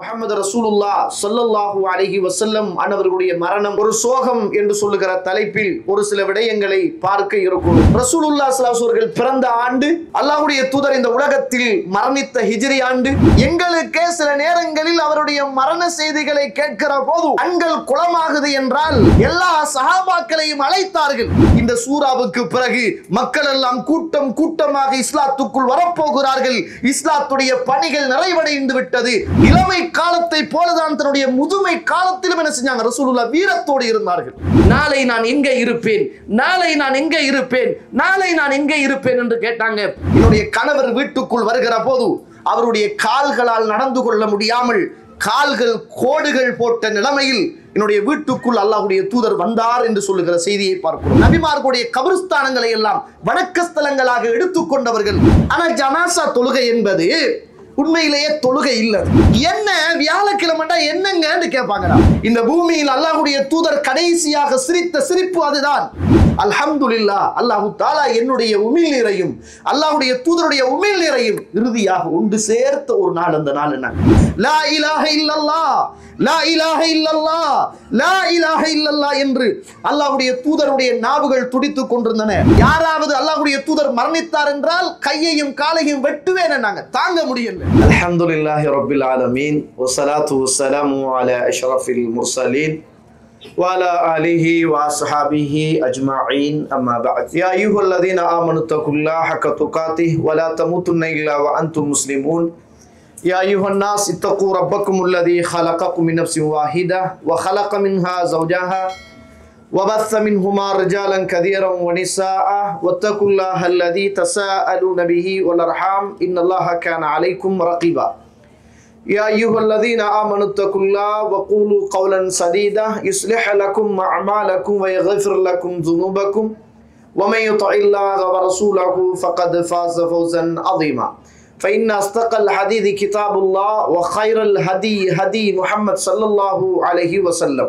முஹம்மது ரசூலுல்லாஹ் ஸல்லல்லாஹு அலைஹி வஸல்லம் அன்னவர்களுடைய மரணம் ஒரு சோகம் என்று சொல்லுகிற தலைப்பில் ஒரு சில விடயங்களை பார்க்க இருக்கும். ரசூலுல்லாஹ் ஸல்லல்லாஹு அலைஹி அவர்கள் பிறந்த ஆண்டு, அல்லாஹ்வுடைய தூதர் இந்த உலகத்தில் மரணித்த ஹிஜ்ரி ஆண்டு. எங்களுக்கே சில நேரங்களில் அவருடைய மரண செய்திகளை கேட்கிற போது கண்கள் குளமாகுது என்றால் எல்லா சஹாபாக்களையும் அழைத்தார்கள். இந்த சூராவுக்கு பிறகு மக்கள் எல்லாம் கூட்டம் கூட்டமாக இஸ்லாத்துக்குள் வரப்போகிறார்கள். இஸ்லாத்துடைய பணிகள் நிறைவடைந்து விட்டது. இளமை காலத்தை போலதான் தன்னுடைய முதுமை காலத்திலும் என்ன செஞ்சாங்க? ரசூலுல்லாஹ் வீரத்தோடு இருந்தார்கள். நாளை நான் எங்கே இருப்பேன், நாளை நான் எங்கே இருப்பேன், நாளை நான் எங்கே இருப்பேன் என்று கேட்டாங்க. என்னுடைய கணவர் வீட்டுக்குள் வருகிற போது அவருடைய கால்களால் நடந்து கொள்ள முடியாமல் கால்கள் கோடுகள் போட்ட நிலைமையில் என்னுடைய வீட்டுக்குள் அல்லாஹ்வுடைய தூதர் வந்தார் என்று சொல்லுகிற செய்தியை பார்க்கிறோம். நபிமார்களுடைய கபர்ஸ்தானங்களை எல்லாம் வணக்க ஸ்தலங்களாக எடுத்துக்கொண்டவர்கள். ஆனால் ஜனாசா தொழுகை என்பது உண்மையிலேயே தொழுகை இல்ல. என்ன வியாழக்கிழமைண்டா என்னங்கன்னு கேட்பாங்க. இந்த பூமியில் அல்லாஹ்வுடைய தூதர் கடைசியாக சிரித்த சிரிப்பு அதுதான். அல்ஹம்துலில்லாஹ், அல்லாஹ் தஆலா என்னுடைய உமிழ் நீரையும் அல்லாஹ்வுடைய தூதருடைய உமிழ் நீரையும் இறுதியாக ஒன்று சேர்த்த ஒரு நாள். அந்த நாள் என்ன? லா இலாஹ இல்லல்லாஹ், லா இலாஹ இல்லல்லாஹ், லா இலாஹ இல்லல்லாஹ் என்று அல்லாஹ்வுடைய தூதருடைய நாவுகள் துடித்துக் கொண்டிருந்தன. யாராவது அல்லாஹ்வுடைய தூதர் மரணித்தார் என்றால் கையையும் காலையும் வெட்டுவேன் நாங்க தாங்க முடியல. அல்ஹம்துலில்லாஹி ரப்பில் ஆலமீன் வஸ்ஸலாத்து வஸ்ஸலாமு அலா அஷ்ரஃபில் முர்சலீன் وعلى آله وصحبه أجمعين أما بعد يا أيها الذين آمنوا اتقوا الله حق تقاته ولا تموتن إلا وأنتم مسلمون يا أيها الناس اتقوا ربكم الذي خلقكم من نفس واحدة وخلق منها زوجها وبث منهما رجالا كثيرا ونساء واتقوا الله الذي تساءلون به والأرحام إن الله كان عليكم رقيبا يا أيها الذين آمنوا اتقوا الله وقولوا قولا سديدا يصلح لكم أعمالكم ويغفر لكم ذنوبكم ومن يطع الله ورسوله فقد فاز فوزا عظيما فإن أصدق الحديث كتاب الله وخير الهدي هدي محمد صلى الله عليه وسلم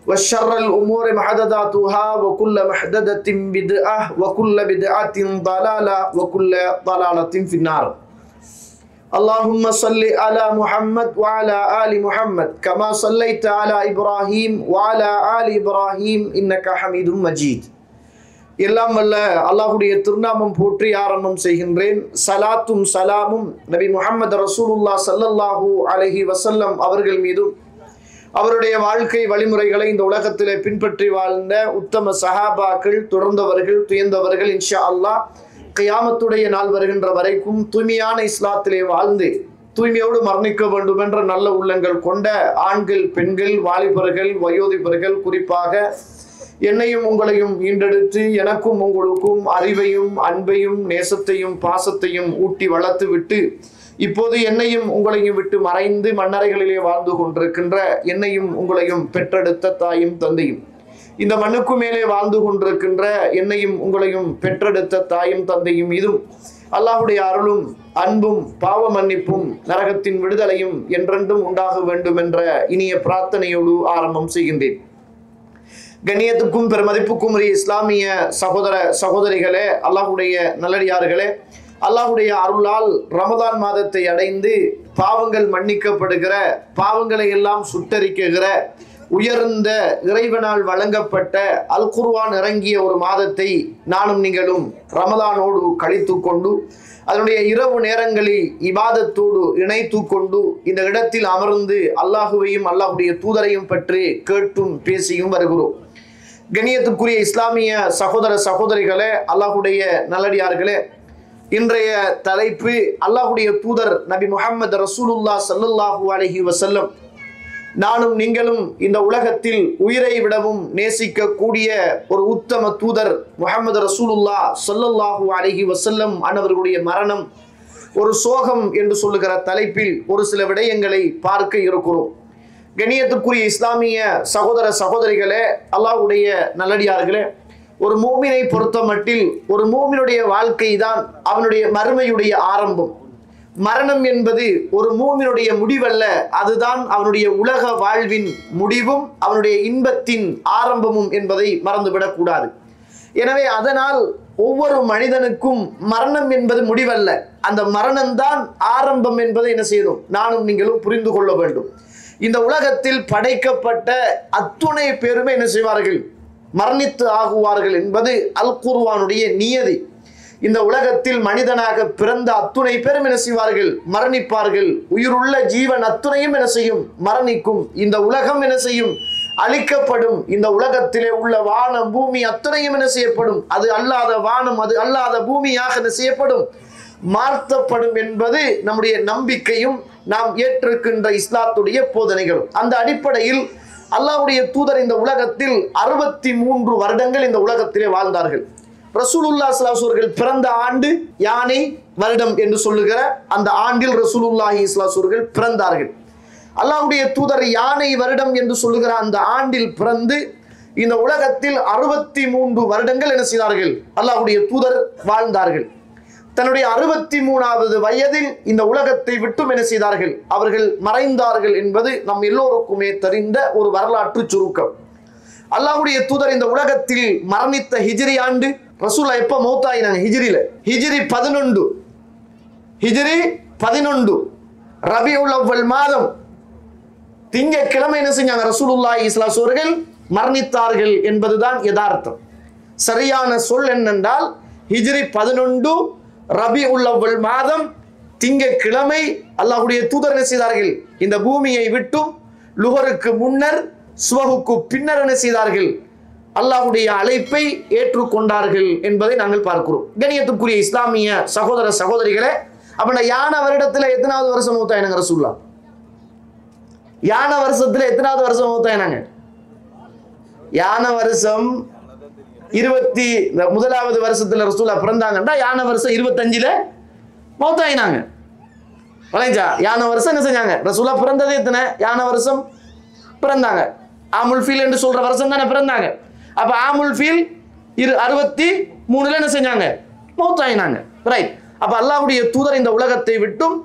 وشر الأمور محدثاتها وكل محدثة بدعة وكل بدعة ضلالة وكل ضلالة في النار اللهم صل على محمد وعلى آل محمد كما صليت على إبراهيم وعلى آل إبراهيم إنك حميد مجيد. எல்லாம் வல்ல அல்லாஹ்வுடைய திருநாமம் போற்றி ஆரம்பம் செய்கின்றேன். சலாத்தும் சலாமும் நபி முஹம்மது ரசூலுல்லாஹ் ஸல்லல்லாஹு அலைஹி வஸல்லம் அவர்கள் மீதும் அவருடைய வாழ்க்கை வழிமுறைகளை இந்த உலகத்திலே பின்பற்றி வாழ்ந்த உத்தம சஹாபாக்கள், தொடர்ந்தவர்கள், துயர்ந்தவர்கள் இன்ஷா அல்லாஹ் கியாமத்துடைய நாள் வருகின்ற வரைக்கும் தூய்மையான இஸ்லாத்திலே வாழ்ந்து தூய்மையோடு மரணிக்க வேண்டும் என்ற நல்ல உள்ளங்கள் கொண்ட ஆண்கள், பெண்கள், வாலிபர்கள், வயோதிபர்கள், குறிப்பாக என்னையும் உங்களையும் ஈண்டெடுத்து எனக்கும் உங்களுக்கும் அறிவையும் அன்பையும் நேசத்தையும் பாசத்தையும் ஊட்டி வளர்த்து விட்டு இப்போது என்னையும் உங்களையும் விட்டு மறைந்து மண்ணறைகளிலே வாழ்ந்து கொண்டிருக்கின்ற என்னையும் உங்களையும் பெற்றெடுத்த தாயும் தந்தையும், இந்த மண்ணுக்கு மேலே வாழ்ந்து கொண்டிருக்கின்ற என்னையும் உங்களையும் பெற்றெடுத்த தாயும் தந்தையும் இதும் அல்லாஹ்வுடைய அருளும் அன்பும் பாவ மன்னிப்பும் நரகத்தின் விடுதலையும் என்றென்றும் உண்டாக வேண்டும் என்ற இனிய பிரார்த்தனையோடு ஆரம்பம் செய்கின்றேன். கண்ணியத்துக்கும் பெருமதிப்புக்கும் உரிய இஸ்லாமிய சகோதர சகோதரிகளே, அல்லாஹ்வுடைய நல்லடியார்களே, அல்லாஹ்வுடைய அருளால் ரமதான் மாதத்தை அடைந்து பாவங்கள் மன்னிக்கப்படுகிற, பாவங்களை எல்லாம் சுட்டரிக்குகிற உயர்ந்த இறைவனால் வழங்கப்பட்ட அல் குர்ஆன் இறங்கிய ஒரு மாதத்தை நானும் நீங்களும் ரமதானோடு கழித்து கொண்டு அதனுடைய இரவு நேரங்களில் இபாதத்தோடு இணைத்து கொண்டு இந்த இடத்தில் அமர்ந்து அல்லாஹுவையும் அல்லாஹ்வுடைய தூதரையும் பற்றி கேட்டும் பேசியும் வருகிறோம். கண்ணியத்துக்குரிய இஸ்லாமிய சகோதர சகோதரிகளே, அல்லாஹ்வுடைய நல்லடியார்களே, இன்றைய தலைப்பு அல்லாஹ்வுடைய தூதர் நபி முஹம்மது ரசூலுல்லாஹ் ஸல்லல்லாஹு அலைஹி வஸல்லம் நானும் நீங்களும் இந்த உலகத்தில் உயிரை விடவும் நேசிக்கக்கூடிய ஒரு உத்தம தூதர் முஹம்மது ரசூலுல்லாஹ் ஸல்லல்லாஹு அலைஹி வஸல்லம் அன்னவர்களுடைய மரணம் ஒரு சோகம் என்று சொல்லுகிற தலைப்பில் ஒரு சில விடயங்களை பார்க்க இருக்கிறோம். கண்ணியத்துக்குரிய இஸ்லாமிய சகோதர சகோதரிகளே, அல்லாஹ்வுடைய நல்லடியார்களே, ஒரு மூமினை பொறுத்த மட்டில் ஒரு மூமினுடைய வாழ்க்கை தான் அவனுடைய மறுமையுடைய ஆரம்பம். மரணம் என்பது ஒரு மூமினுடைய முடிவல்ல, அதுதான் அவனுடைய உலக வாழ்வின் முடிவும் அவனுடைய இன்பத்தின் ஆரம்பமும் என்பதை மறந்துவிடக் கூடாது. எனவே அதனால் ஒவ்வொரு மனிதனுக்கும் மரணம் என்பது முடிவல்ல, அந்த மரணம்தான் ஆரம்பம் என்பதை என்ன செய்யணும், நானும் நீங்களும் புரிந்து கொள்ள வேண்டும். இந்த உலகத்தில் படைக்கப்பட்ட அத்துணை பேருமே என்ன செய்வார்கள், மரணித்து ஆகுவார்கள் என்பது அல் குர்ஆனுடைய நியதி. இந்த உலகத்தில் மனிதனாக பிறந்த அத்துணை பேரும் என்ன செய்வார்கள், மரணிப்பார்கள். உயிருள்ள ஜீவன் அத்துணையும் என்ன செய்யும், மரணிக்கும். இந்த உலகம் என்ன செய்யும், அழிக்கப்படும். இந்த உலகத்திலே உள்ள வானம் பூமி அத்தனையும் என்ன செய்யப்படும், அது அல்லாத வானம் அது அல்லாத பூமியாக என்ன செய்யப்படும், மாற்றப்படும் என்பது நம்முடைய நம்பிக்கையும் நாம் ஏற்றிருக்கின்ற இஸ்லாத்துடைய போதனைகளும். அந்த அடிப்படையில் அல்லாஹ்வுடைய தூதர் இந்த உலகத்தில் 63 வருடங்கள் இந்த உலகத்திலே வாழ்ந்தார்கள். ரசூலுல்லாஹி ஸல்லல்லாஹு அலைஹி வஸல்லம் பிறந்த ஆண்டு யானை வருடம் என்று சொல்லுகிற அந்த ஆண்டில் ரசூலுல்லாஹி ஸல்லல்லாஹு அலைஹி வஸல்லம் பிறந்தார்கள். அல்லாஹ்வுடைய தூதர் யானை வருடம் என்று சொல்லுகிற அந்த ஆண்டில் பிறந்து இந்த உலகத்தில் 63 வருடங்கள் என்ன செய்தார்கள், அல்லாஹ்வுடைய தூதர் வாழ்ந்தார்கள். தன்னுடைய 63வது வயதில் இந்த உலகத்தை விட்டும் என்ன செய்தார்கள், அவர்கள் மறைந்தார்கள் என்பது நம் எல்லோருக்குமே தெரிந்த ஒரு வரலாற்று சுருக்கம். அல்லாஹ்வுடைய தூதர் இந்த உலகத்தில் மரணித்த ஹிஜ்ரி ஆண்டு, ரசூலா எப்ப மௌத்தாயினாங்க, ஹிஜ்ரி 11 ரபியுல் அவ்வல் மாதம் திங்கட்கிழமை என்ன செஞ்சாங்க, ரசூலுல்லாஹி ஸல்லல்லாஹு அலைஹி வஸல்லம் மரணித்தார்கள் என்பதுதான் யதார்த்தம். சரியான சொல் என்னென்றால் ஹிஜ்ரி 11 ரபியுல் அவ்வல் மாதம் திங்கட்கிழமை அல்லாஹ்வுடைய தூதர் என்ன செய்தார்கள், இந்த பூமியை விட்டும் லுஹருக்கு முன்னர் சுபஹுக்கு பின்னர் என்ன செய்தார்கள், அல்லாஹ்வுடைய அழைப்பை ஏற்றுக்கொண்டார்கள் என்பதை நாங்கள் பார்க்கிறோம். கண்ணியத்துக்குரிய இஸ்லாமிய சகோதர சகோதரிகளே, அப்படின்னா யானை வருடத்துல எத்தனாவது வருஷம் மௌத்தாயினாங்க ரசூலுல்லாஹ், யானை வருஷத்துல எத்தனாவது வருஷம் மௌத்தாயினாங்க, யானை வருஷம் 21வது வருஷத்துல ரசூலுல்லாஹ் பிறந்தாங்கன்னா யானை வருஷம் 25ல மௌத்தாயினாங்க. வளைஞ்சா யானை வருஷம் என்ன செஞ்சாங்க, ரசூலுல்லாஹ் பிறந்தது எத்தனை, யானை வருஷம் பிறந்தாங்க. ஆமுல் ஃபீல் என்று சொல்ற வருஷம் தானே பிறந்தாங்க. அப்ப ஆமுல் ஃபீல் 63ல என்ன செஞ்சாங்க, மௌத்தாயினாங்க. ரைட். அப்ப அல்லாஹ்வுடைய தூதர் இந்த உலகத்தை விட்டும்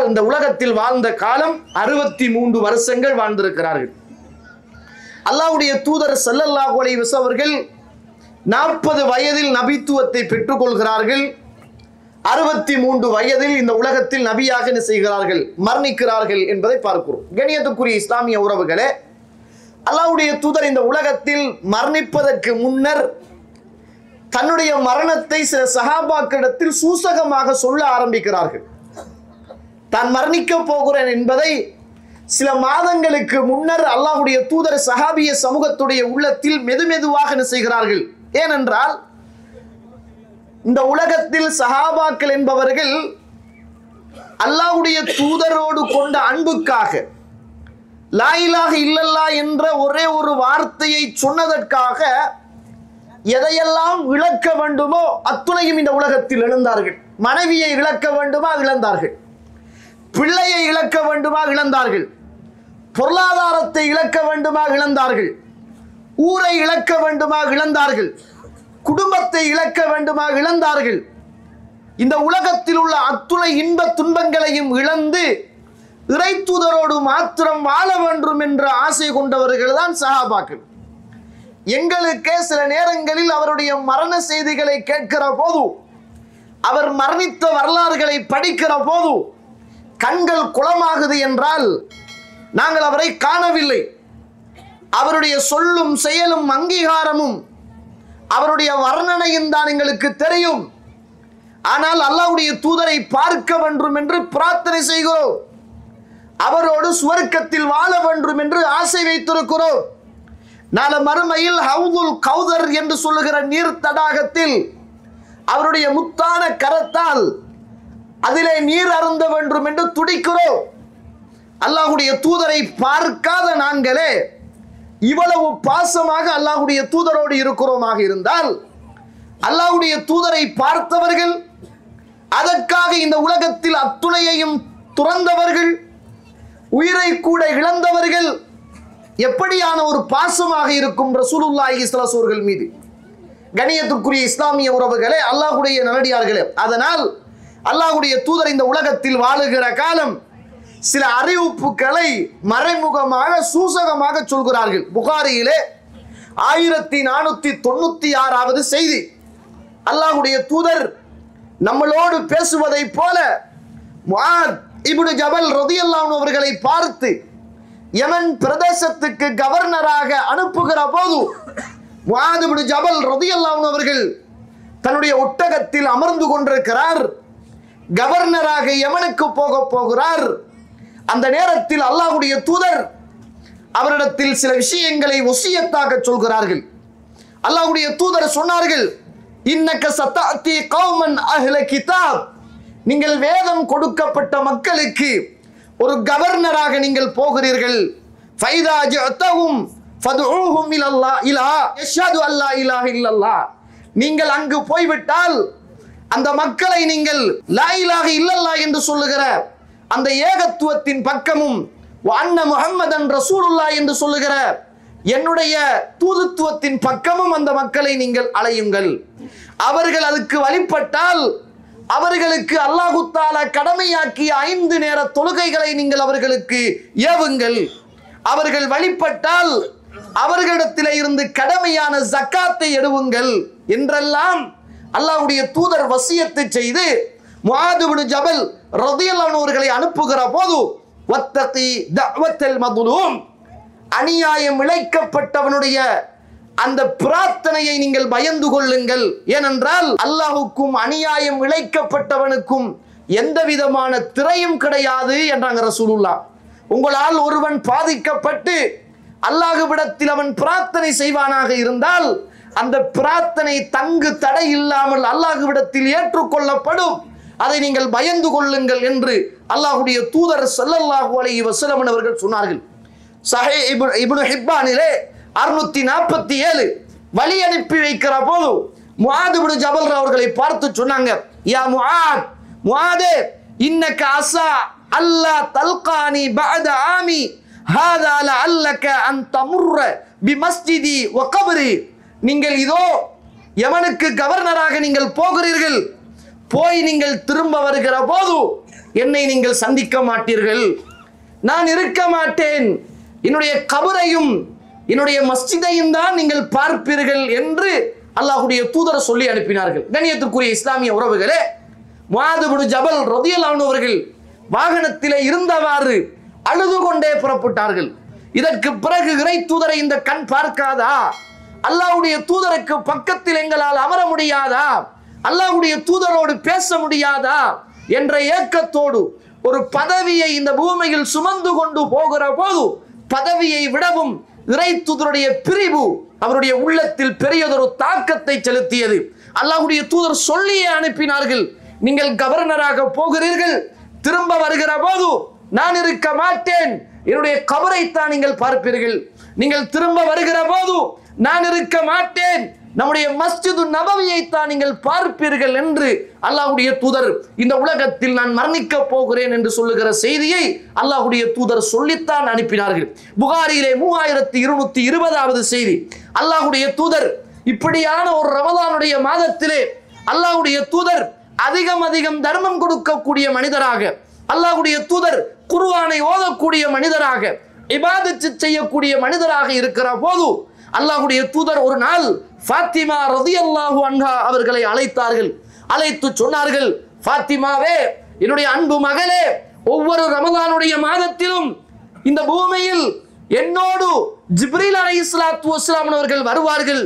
இந்த உலகத்தில் வாழ்ந்த காலம் 63 வருஷங்கள் வாழ்ந்திருக்கிறார்கள். அல்லாஹ்வுடைய தூதர் ஸல்லல்லாஹு அலைஹி வஸல்லம் அவர்கள் 40 வயதில் நபித்துவத்தை பெற்றுக்கொள்கிறார்கள். 63 வயதில் இந்த உலகத்தில் நபியாக என்ன செய்கிறார்கள், மரணிக்கிறார்கள் என்பதை பார்க்கிறோம். கண்ணியத்துக்குரிய இஸ்லாமிய உறவுகளே, அல்லாஹ்வுடைய தூதர் இந்த உலகத்தில் மரணிப்பதற்கு முன்னர் தன்னுடைய மரணத்தை சில சஹாபாக்களிடத்தில் சூசகமாக சொல்ல ஆரம்பிக்கிறார்கள். தான் மரணிக்க போகிறேன் என்பதை சில மாதங்களுக்கு முன்னர் அல்லாஹ்வுடைய தூதர் சஹாபிய சமூகத்துடைய உள்ளத்தில் மெதுமெதுவாக என்ன செய்கிறார்கள். ஏனென்றால் இந்த உலகத்தில் சஹாபாக்கள் என்பவர்கள் அல்லாஹ்வுடைய தூதரோடு கொண்ட அன்புக்காக லா இலாஹ இல்லல்லாஹ் என்ற ஒரே ஒரு வார்த்தையை சொன்னதற்காக எதையெல்லாம் இழக்க வேண்டுமோ அத்துணையும் இந்த உலகத்தில் இழந்தார்கள். மனைவியை இழக்க வேண்டுமா இழந்தார்கள், பிள்ளையை இழக்க வேண்டுமா இழந்தார்கள், பொருளாதாரத்தை இழக்க வேண்டுமா இழந்தார்கள், ஊரை இழக்க வேண்டுமா இழந்தார்கள், குடும்பத்தை இழக்க வேண்டுமா இழந்தார்கள். இந்த உலகத்தில் உள்ள அத்துணை இன்ப துன்பங்களையும் இழந்து இறை தூதரோடு மாத்திரம் வாழ வேண்டும் என்ற ஆசை கொண்டவர்கள் தான் சஹாபாக்கள். எங்களுக்கே சில நேரங்களில் அவருடைய மரண செய்திகளை கேட்கிற போது, அவர் மரணித்த வரலாறுகளை படிக்கிற போது கண்கள் குளமாகுது என்றால் நாங்கள் அவரை காணவில்லை. அவருடைய சொல்லும் செயலும் அங்கீகாரமும் அவருடைய வர்ணனையும் தான் எங்களுக்கு தெரியும். ஆனால் அல்லாஹ்வுடைய தூதரை பார்க்க வேண்டும் என்று பிரார்த்தனை செய்கிறோம். அவரோடு சுவர்க்கத்தில் வாழ வேண்டும் என்று ஆசை வைத்திருக்கிறோம். நாள மறுமையில் ஹவுதுல் கௌதர் என்று சொல்லுகிற நீர் தடாகத்தில் அவருடைய முத்தான கரத்தால் அதிலே நீர் அருந்த வேண்டும் என்று துடிக்கிறோம். அல்லாஹ்வுடைய தூதரை பார்க்காத நாங்களே இவ்வளவு பாசமாக அல்லாஹ்வுடைய தூதரோடு இருக்கிறோமாக இருந்தால், அல்லாஹ்வுடைய தூதரை பார்த்தவர்கள், அதற்காக இந்த உலகத்தில் அத்துணையையும் துறந்தவர்கள், உயிரை கூட இழந்தவர்கள் எப்படியான ஒரு பாசமாக இருக்கும் ரசூலுல்லாஹி ஸல்லல்லாஹு அலைஹி வஸல்லம் மீது. கண்ணியத்துக்குரிய இஸ்லாமிய உறவுகளே, அல்லாஹ்வுடைய நல்லடியார்களே, அதனால் அல்லாஹ்வுடைய தூதர் இந்த உலகத்தில் வாழுகிற காலம் சில அறிவிப்புகளை மறைமுகமாக சூசகமாக சொல்கிறார்கள். புகாரியிலே 1496வது செய்தி. அல்லாஹ்வுடைய தூதர் நம்மளோடு பேசுவதை போல முஆத் இப்னு ஜபல் ரலியல்லாஹு அன்ஹு அவர்களை பார்த்து யமன் பிரதேசத்துக்கு கவர்னராக அனுப்புகிற போது முஆத் இப்னு ஜபல் ரலியல்லாஹு அன்ஹு அவர்கள் தன்னுடைய ஒட்டகத்தில் அமர்ந்து கொண்டிருக்கிறார். கவர்னராக யமனுக்கு போகிறார். அந்த நேரத்தில் அல்லாஹ்வுடைய தூதர் அவரிடத்தில் சில விஷயங்களை வசியத்தாக சொல்கிறார்கள். அல்லாஹ்வுடைய தூதர் சொன்னார்கள், இன்னக சதஅதி கௌமன் அஹ்ல கிதாப், நீங்கள் வேதம் கொடுக்கப்பட்ட மக்களுக்கு ஒரு கவர்னராக நீங்கள் போகிறீர்கள். ஃபைதா ஜஅதஹும் ஃபதுஊஹும் இலல்லாஹ் இலா யஷ்ஹது அல்லா இலாஹ இல்லல்லாஹ், நீங்கள் அங்கு போய்விட்டால் அந்த மக்களை நீங்கள் லா இலாஹ இல்லல்லாஹ் என்று சொல்லுகிற அந்த ஏகத்துவத்தின் பக்கமும் வஅன்ன முஹம்மதன் ரசூலுல்லாஹ் என்று சொல்லுகிற என்னுடைய தூதுத்துவத்தின் பக்கமும் அந்த மக்களை நீங்கள் அழையுங்கள். அவர்கள் அதுக்கு வழிபட்டால் அவர்களுக்கு அல்லாஹு தஆலா கடமையாக்கிய 5 நேர தொழுகைகளை நீங்கள் அவர்களுக்கு ஏவுங்கள். அவர்கள் வழிபட்டால் அவர்களிடத்திலே இருந்து கடமையான ஜக்காத்தை எடுவுங்கள் என்றெல்லாம் அல்லாஹ்வுடைய தூதர் வசியத்தை செய்து முஆத் இப்னு ஜபல் ரலியல்லாஹு அன்ஹு அவர்களை அனுப்புகிற போது வத்தகி தஅவத்தல் மظلوم, அநியாயம் இழைக்கப்பட்டவனுடைய அந்த பிரார்த்தனையை நீங்கள் பயந்து கொள்ளுங்கள். ஏனென்றால் அல்லாஹ்வுக்கும் அநியாயம் இழைக்கப்பட்டவனுக்கும் எந்த விதமான திரையும் கிடையாது என்றாங்க ரசூலுல்லாஹ். உங்களால் ஒருவன் பாதிக்கப்பட்டு அல்லாஹ்விடத்தில் அவன் பிரார்த்தனை செய்வானாக இருந்தால் அந்த பிரார்த்தனை தங்கு தடை இல்லாமல் அல்லாஹ்விடத்தில் ஏற்றுக்கொள்ளப்படும். அதை நீங்கள் பயந்து கொள்ளுங்கள் என்று அல்லாஹ்வுடைய தூதர் ஸல்லல்லாஹு அலைஹி வஸல்லம் அவர்கள் சொன்னார்கள். சஹீஹ் இப்னு ஹிப்பானிலே 647 வழி அனுப்பி வைக்கிற போது முஆத் இப்னு ஜபல் அவர்களை பார்த்து சொன்னாங்க, யா முஆத், முஆதே, இன்னக அஸா அல்லா தல்கானி பஅத ஆமி ஹாதா லஅல்லக அன் தமுர்ர பிமஸ்ஜிதி வ கப்ரி, நீங்கள் இதோ யமனுக்கு கவர்னராக நீங்கள் போகிறீர்கள். போய் நீங்கள் திரும்ப வருகிற போது என்னை நீங்கள் சந்திக்க மாட்டீர்கள், நான் இருக்க மாட்டேன், என்னுடைய கபரையும் என்னுடைய மஸ்ஜிதையும் தான் நீங்கள் பார்ப்பீர்கள் என்று அல்லாஹ்வுடைய தூதர் சொல்லி அனுப்பினார்கள். கண்ணியத்துக்குரிய இஸ்லாமிய உறவுகளே, முஆத் இப்னு ஜபல் ரலியல்லாஹு அன்ஹு அவர்கள் வாகனத்திலே இருந்தவாறு அழுது கொண்டே புறப்பட்டார்கள். இதற்கு பிறகு இறை தூதரை இந்த கண் பார்க்காதா? அல்லாஹ்வுடைய தூதருக்கு பக்கத்தில் எங்களால் அமர முடியாதா? அல்லாஹ்வுடைய தூதரோடு பேச முடியாதா என்ற ஏக்கத்தோடு ஒரு பதவியை இந்த பூமியில் சுமந்து கொண்டு போகிற போது பதவியை விடவும் இறை தூதருடைய பிரிவு அவருடைய உள்ளத்தில் பெரியதொரு தாக்கத்தை செலுத்தியது. அல்லாஹ்வுடைய தூதர் சொல்லியே அனுப்பினார்கள், நீங்கள் கவர்னராக போகிறீர்கள், திரும்ப வருகிற போது நான் இருக்க மாட்டேன், என்னுடைய கபரைத்தான் நீங்கள் பார்ப்பீர்கள். நீங்கள் திரும்ப வருகிற போது நான் இருக்க மாட்டேன், நம்முடைய மஸ்ஜிது நபவியை தான் நீங்கள் பார்ப்பீர்கள் என்று அல்லாஹ்வுடைய தூதர் இந்த உலகத்தில் நான் மரணிக்க போகிறேன் என்று சொல்லுகிற செய்தியை அல்லாஹ்வுடைய தூதர் சொல்லித்தான் அனுப்பினார்கள். புகாரியிலே 3220வது செய்தி. அல்லாஹ்வுடைய தூதர் இப்படியான ஒரு ரமலானுடைய மாதத்திலே அல்லாஹ்வுடைய தூதர் அதிகம் தர்மம் கொடுக்கக்கூடிய மனிதராக, அல்லாஹ்வுடைய தூதர் குர்ஆனை ஓதக்கூடிய மனிதராக, இபாதத் செய்யக்கூடிய மனிதராக இருக்கிற போது அல்லாஹ்வுடைய தூதர் ஒரு நாள் ஃபாத்திமா ரலியல்லாஹு அன்ஹா அவர்களை அழைத்தார்கள். அழைத்து சொன்னார்கள், ஃபாத்திமாவே, என்னுடைய அன்பு மகளே, ஒவ்வொரு ரமலானுடைய மாதத்திலும் இந்த பூமியில் என்னோடு ஜிப்ரீல் அலைஹிஸ்ஸலாத்து வஸ்ஸலாம் அவர்கள் வருவார்கள்,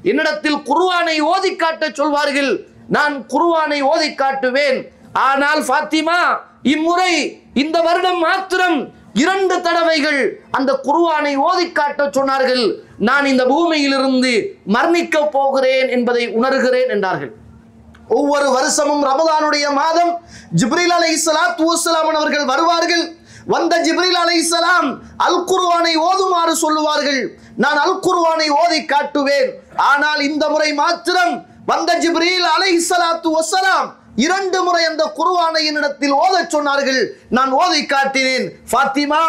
என்னிடத்தில் குர்ஆனை ஓதி காட்ட சொல்வார்கள், நான் குர்ஆனை ஓதி காட்டுவேன். ஆனால் ஃபாத்திமா, இம்முறை இந்த வருடம் மாத்திரம் 2 தடவைகள் அந்த குர்ஆனை ஓதி காட்ட சொன்னார்கள், நான் இந்த பூமியிலிருந்து மரணிக்க போகிறேன் என்பதை உணர்கிறேன் என்றார்கள். ஒவ்வொரு வருஷமும் ரமலானுடைய மாதம் ஜிப்ரீல் அலைஹிஸ்ஸலாத்து வஸ்ஸலாம் அவர்கள் வருவார்கள். வந்த ஜிப்ரீல் அலைஹிஸ்ஸலாம் அல் குர்ஆனை ஓதுமாறு சொல்லுவார்கள், நான் அல் குர்ஆனை ஓதி காட்டுவேன். ஆனால் இந்த முறை மாத்திரம் வந்த ஜிப்ரீல் அலைஹிஸ்ஸலாத்து வஸ்ஸலாம் 2 முறை அந்த குர்ஆனை என்னிடத்தில் ஓதச் சொன்னார்கள், நான் ஓதி காட்டினேன். ஃபாத்திமா,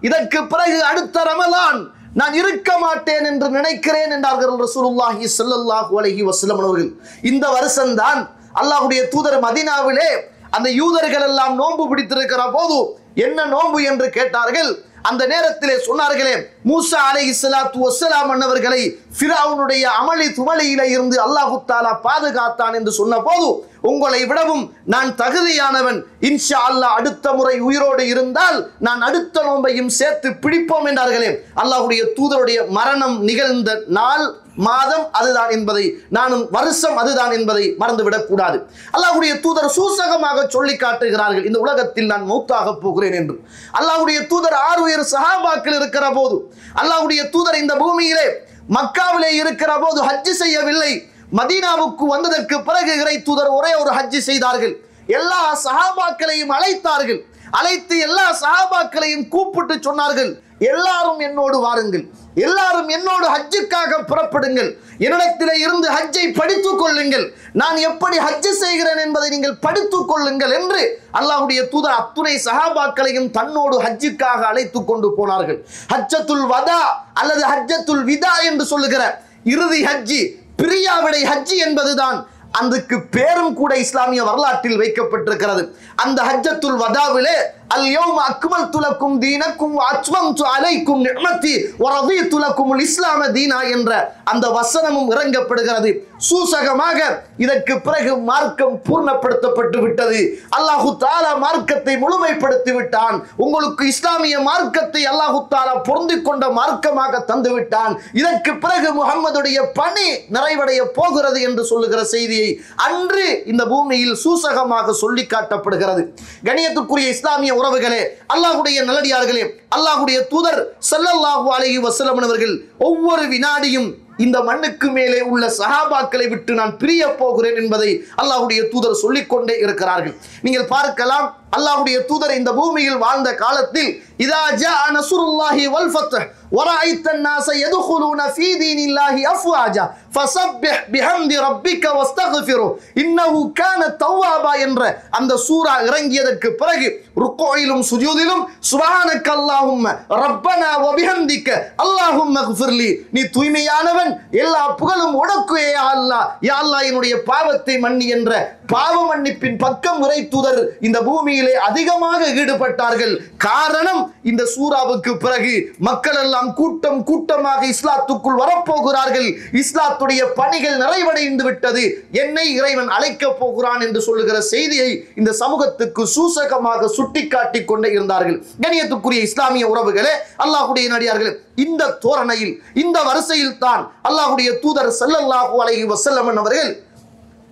இதற்கு பிறகு அடுத்த ரமலான் நான் இருக்க மாட்டேன் என்று நினைக்கிறேன் என்றார்கள் ரசூலுல்லாஹி ஸல்லல்லாஹு அலைஹி வஸல்லம் அவர்கள். இந்த வருஷம்தான் அல்லாஹ்வுடைய தூதர் மதீனாவிலே அந்த யூதர்கள் எல்லாம் நோன்பு பிடித்திருக்கிற போது என்ன நோன்பு என்று கேட்டார்கள். அந்த நேரத்திலே சொன்னார்களே, மூசா அலைஹிஸ்ஸலாத்து வஸ்ஸலாம் அன்னவர்களை ஃபிரௌனுடைய அமளி துமளியிலே இருந்து அல்லாஹ் தஆலா பாதுகாத்தான் என்று சொன்னபோது, உங்களை விடவும் நான் தகுதியானவன், இன்ஷா அல்லாஹ் அடுத்த முறை உயிரோடு இருந்தால் நான் அடுத்த நோன்பையும் சேர்த்து பிடிப்போம் என்றார்களே. அல்லாஹ்வுடைய தூதருடைய மரணம் நிகழ்ந்த நாள், மாதம் அதுதான் என்பதை, நானும் வருஷம் அதுதான் என்பதை மறந்துவிடக் கூடாது. அல்லாஹ்வுடைய தூதர் சூசகமாக சொல்லி காட்டுகிறார்கள், இந்த உலகத்தில் நான் மௌத்தாக போகிறேன் என்று. அல்லாஹ்வுடைய தூதர் 6 உயர் சஹாபாக்கள் இருக்கிற போது, அல்லாஹ்வுடைய தூதர் இந்த பூமியிலே மக்காவிலே இருக்கிற போது ஹஜ் செய்யவில்லை. மதீனாவுக்கு வந்ததற்கு பிறகு இறை தூதர் ஒரே ஒரு ஹஜ் செய்தார்கள். எல்லா சஹாபாக்களையும் அழைத்தார்கள். அழைத்து எல்லா சஹாபாக்களையும் கூப்பிட்டு சொன்னார்கள், எல்லாரும் என்னோடு வாருங்கள், எல்லாரும் என்னோடு ஹஜ்ஜுக்காக புறப்படுங்கள், என்னிடத்திலே இருந்து ஹஜ்ஜை படித்துக் கொள்ளுங்கள், நான் எப்படி ஹஜ் செய்கிறேன் என்பதை நீங்கள் படித்துக் கொள்ளுங்கள் என்று அல்லாஹ்வுடைய தூதர் அத்துணை சஹாபாக்களையும் தன்னோடு ஹஜ்ஜுக்காக அழைத்து கொண்டு போனார்கள். ஹஜ்ஜத்துல் வதா அல்லது ஹஜ்ஜத்துல் விதா என்று சொல்லுகிற இறுதி ஹஜ்ஜி, பிரியாவிடை ஹஜ்ஜி என்பதுதான் அதுக்கு பேரும் கூட இஸ்லாமிய வரலாற்றில் வைக்கப்பட்டிருக்கிறது. அந்த ஹஜ்ஜத்துல் வதாவிலே அல்-யௌம அக்மல்து லக்கும் தீனக்கும் வ அத்மம்து அலைக்கும் நிஅமதி வ ரதீது லக்குமுல் இஸ்லாம தீனா என்ற அந்த வசனமும் இறங்கப்படுகிறது. சூசகமாக இதற்கு பிறகு மார்க்கம் பூர்ணப்படுத்தப்பட்டு விட்டது. அல்லாஹு தஆலா மார்க்கத்தை முழுமைப்படுத்தி விட்டான். உங்களுக்கு இஸ்லாமிய மார்க்கத்தை அல்லாஹு தஆலா பொருந்திக் கொண்ட மார்க்கமாக தந்து விட்டான். இதற்கு பிறகு முஹம்மதுடைய பணி நிறைவடைய போகிறது என்று சொல்லுகிற செய்தியை அன்று இந்த பூமியில் சூசகமாக சொல்லி காட்டப்படுகிறது. கணியத்துக்குரிய இஸ்லாமிய உறவுகளே, அல்லாஹ்வுடைய நல்லடியார்களே, அல்லாஹ்வுடைய தூதர் ஸல்லல்லாஹு அலைஹி வஸல்லம் அவர்கள் ஒவ்வொரு வினாடியும் இந்த மண்ணுக்கு மேலே உள்ள சஹாபாக்களை விட்டு நான் பிரிய போகிறேன் என்பதை அல்லாஹ்வுடைய தூதர் சொல்லிக்கொண்டே இருக்கிறார்கள். நீங்கள் பார்க்கலாம், அல்லாஹ்வுடைய தூதர் இந்த பூமியில் வாழ்ந்த காலத்தில் இதா ஜாஅ நஸ்ருல்லாஹி வல் ஃபத்ஹ் வரஅய்த الناس يدخلون في دين الله افواجا فسبح بحمد ربك واستغفره انه كان توابا என்ற அந்த சூரா இறங்கியதற்கு பிறகு ருக்குயிலும் சுஜூதிலும் சுப்ஹானக அல்லாஹும்ம ரப்பனா வ பிஹம்திக அல்லாஹும்ம இக்ஃபிர்லி, நீ தூய்மையானவன், எல்லா புகழும் உனக்கே யா அல்லாஹ், யா அல்லாஹ் என்னுடைய பாவத்தை மன்னி என்ற பாவ மன்னிப்பின் பக்கம் இறை தூதர் இந்த பூமியிலே அதிகமாக ஈடுபட்டார்கள். காரணம், இந்த சூராவுக்கு பிறகு மக்கள் எல்லாம் கூட்டம் கூட்டமாக இஸ்லாத்துக்குள் வரப்போகிறார்கள், இஸ்லாத்துடைய பணிகள் நிறைவடைந்து விட்டது, என்னை இறைவன் அழைக்கப் போகிறான் என்று சொல்லுகிற செய்தியை இந்த சமூகத்துக்கு சூசகமாக சுட்டிக்காட்டி கொண்டே இருந்தார்கள். கணியத்துக்குரிய இஸ்லாமிய உறவுகளே, அல்லாஹ்வுடைய நடிகார்களே, இந்த தோரணையில் இந்த வரிசையில் தான் அல்லாஹ்வுடைய தூதர் ஸல்லல்லாஹு அலைஹி வஸல்லம் அவர்கள்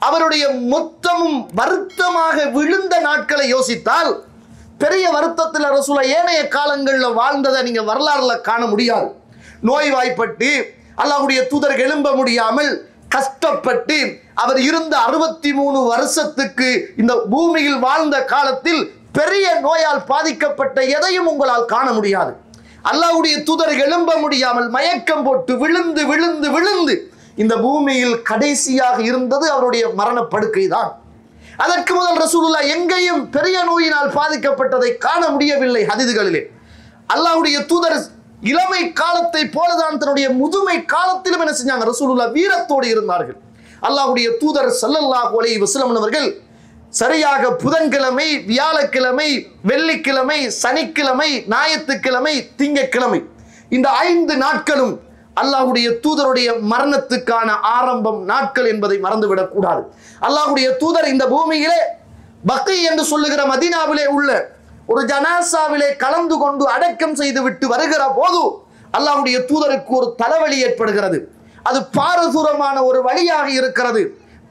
அவருடைய மொத்தமும் வருத்தமாக விழுந்த நாட்களை யோசித்தால் பெரிய வருத்தத்தில் ரசூலா ஏனைய காலங்களில் வாழ்ந்ததை நீங்க வரலாறுல காண முடியாது. நோய்வாய்ப்பட்டு அல்லாஹ்வுடைய தூதர் எழும்ப முடியாமல் கஷ்டப்பட்டு அவர் இருந்த 63 வருஷத்துக்கு இந்த பூமியில் வாழ்ந்த காலத்தில் பெரிய நோயால் பாதிக்கப்பட்ட எதையும் உங்களால் காண முடியாது. அல்லாஹ்வுடைய தூதர் எழும்ப முடியாமல் மயக்கம் போட்டு விழுந்து விழுந்து விழுந்து இந்த பூமியில் கடைசியாக இருந்தது அவருடைய மரணப்படுக்கை தான். அதற்கு முதல் ரசூலுல்லாஹ் எங்கேயும் பெரிய நோயினால் பாதிக்கப்பட்டதை காண முடியவில்லை. ஹதீதுகளிலே அல்லாஹ்வுடைய தூதர் இளமை காலத்தை போலதான் தன்னுடைய முதுமை காலத்திலும் என்ன செஞ்சாங்க, ரசூலுல்லாஹ் வீரத்தோடு இருந்தார்கள். அல்லாஹ்வுடைய தூதர் ஸல்லல்லாஹு அலைஹி வஸல்லம் அவர்கள் சரியாக புதன்கிழமை, வியாழக்கிழமை, வெள்ளிக்கிழமை, சனிக்கிழமை, ஞாயிற்றுக்கிழமை, திங்கட்கிழமை இந்த 5 நாட்களும் அல்லாஹ்வுடைய தூதருடைய மரணத்துக்கான ஆரம்பம் நாட்கள் என்பதை மறந்துவிடக் கூடாது. அல்லாஹ்வுடைய தூதர் இந்த பூமியிலே பக்கி என்று சொல்லுகிற மதீனாவிலே உள்ள ஒரு ஜனாசாவிலே கலந்து கொண்டு அடக்கம் செய்து விட்டு வருகிற போது அல்லாஹ்வுடைய தூதருக்கு ஒரு தலைவலி ஏற்படுகிறது. அது பாரதூரமான ஒரு வழியாக இருக்கிறது,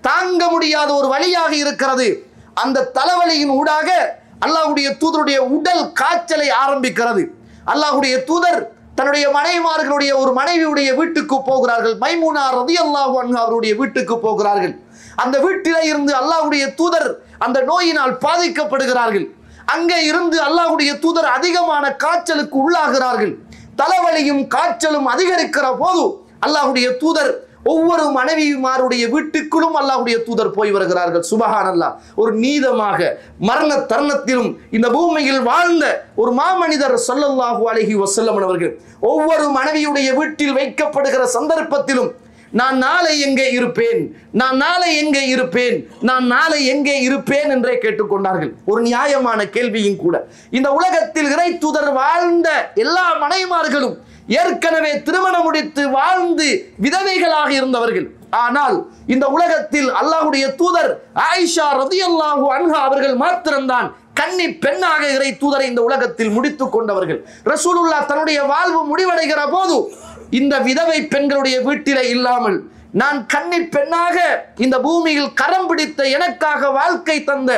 தாங்க முடியாத ஒரு வழியாக இருக்கிறது. அந்த தலைவலியின் ஊடாக அல்லாஹ்வுடைய தூதருடைய உடல் காய்ச்சலை ஆரம்பிக்கிறது. அல்லாஹ்வுடைய தூதர் தன்னுடைய மனைவிமார்களுடைய ஒரு மனைவியுடைய வீட்டுக்கு போகிறார்கள். மைமூனா ரலியல்லாஹு அன்ஹா அவருடைய வீட்டுக்கு போகிறார்கள். அந்த வீட்டிலே இருந்து அல்லாஹ்வுடைய தூதர் அந்த நோயினால் பாதிக்கப்படுகிறார்கள். அங்கே இருந்து அல்லாஹ்வுடைய தூதர் அதிகமான காய்ச்சலுக்கு உள்ளாகிறார்கள். தலைவலியும் காய்ச்சலும் அதிகரிக்கிற போது அல்லாஹ்வுடைய தூதர் ஒவ்வொரு மனைவிமாருடைய வீட்டுக்குள்ளும் அல்லாஹ்வுடைய தூதர் போய் வருகிறார்கள். சுபஹானல்லாஹ். ஒரு நீதமாக மரண தருணத்திலும் இந்த பூமியில் வாழ்ந்த ஒரு மாமனிதர் ஸல்லல்லாஹு அலைஹி வஸல்லம் அவர்கள் ஒவ்வொரு மனைவியுடைய வீட்டில் வைக்கப்படுகிற சந்தர்ப்பத்திலும் நான் நாளை எங்கே இருப்பேன், நான் நாளை எங்கே இருப்பேன், நான் நாளை எங்கே இருப்பேன் என்றே கேட்டுக்கொண்டார்கள். ஒரு நியாயமான கேள்வியும் கூட. இந்த உலகத்தில் இறை தூதர் வாழ்ந்த எல்லா மனைவிமார்களும் ஏற்கனவே திருமணம் முடித்து வாழ்ந்து விதவைகளாக இருந்தவர்கள். ஆனால் இந்த உலகத்தில் அல்லாஹ்வுடைய தூதர் ஆயிஷா ரலியல்லாஹு அன்ஹா அவர்கள் மாத்திரம்தான் கன்னி பெண்ணாக இறை தூதரை இந்த உலகத்தில் முடித்துக் கொண்டவர்கள். ரசூலுல்லாஹ் தன்னுடைய வாழ்வு முடிவடைகிற போது இந்த விதவை பெண்களுடைய வீட்டிலே இல்லாமல் நான் கன்னி பெண்ணாக இந்த பூமியில் கரம் பிடித்த எனக்காக வாழ்க்கை தந்த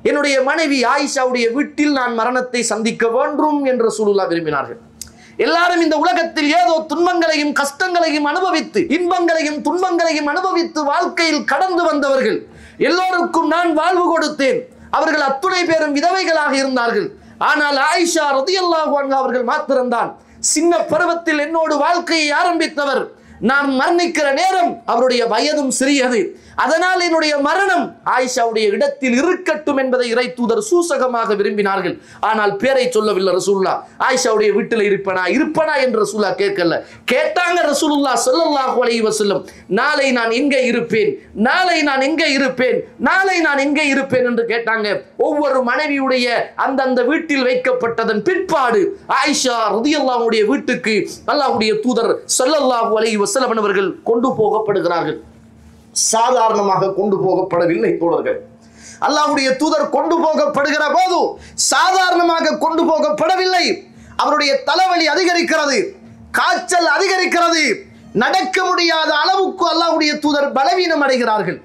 என்னுடைய மனைவி ஆயிஷாவுடைய வீட்டில் நான் மரணத்தை சந்திக்க வேண்டும் என்று ரசூலுல்லாஹ் விரும்பினார்கள். எல்லாரும் இந்த உலகத்தில் ஏதோ துன்பங்களையும் கஷ்டங்களையும் அனுபவித்து இன்பங்களையும் துன்பங்களையும் அனுபவித்து வாழ்க்கையில் கடந்து வந்தவர்கள். எல்லோருக்கும் நான் வாழ்வு கொடுத்தேன். அவர்கள் அத்துணை பேரும் விதவைகளாக இருந்தார்கள். ஆனால் ஆயிஷா ரலியல்லாஹு அன்ஹா அவர்கள் மாத்திரம்தான் சின்ன பருவத்தில் என்னோடு வாழ்க்கையை ஆரம்பித்தவர். நான் மரணிக்கிற நேரம் அவருடைய வயதும் சிறியது. அதனால் என்னுடைய மரணம் ஆயிஷாவுடைய இடத்தில் இருக்கட்டும் என்பதை இறை தூதர் சூசகமாக விரும்பினார்கள். ஆனால் பேரை சொல்லவில்லை ரசூலுல்லாஹ். ஆயிஷாவுடைய வீட்டில் இருப்பனா என்று ரசூலுல்லாஹ் கேட்கல. கேட்டாங்க ரசூலுல்லாஹ் ஸல்லல்லாஹு அலைஹி வஸல்லம், நாளை நான் எங்கே இருப்பேன், நாளை நான் எங்கே இருப்பேன், நாளை நான் எங்கே இருப்பேன் என்று கேட்டாங்க. ஒவ்வொரு மனைவியுடைய அந்தந்த வீட்டில் வைக்கப்பட்டதன் பிற்பாடு ஆயிஷா ரலியல்லாஹுடைய வீட்டுக்கு அல்லாஹ்வுடைய தூதர் ஸல்லல்லாஹு அலைஹி வஸல்லம் அவர்கள் கொண்டு போகப்படுகிறார்கள். சாதாரணமாக கொண்டு போகப்படவில்லை தோழர்கள். அல்லாஹ்வுடைய தூதர் கொண்டு போகப்படுகிற போது சாதாரணமாக கொண்டு போகப்படவில்லை. அவருடைய தலைவலி அதிகரிக்கிறது, காய்ச்சல் அதிகரிக்கிறது, நடக்க முடியாத அளவுக்கு அல்லாஹ்வுடைய தூதர் பலவீனம் அடைகிறார்கள்.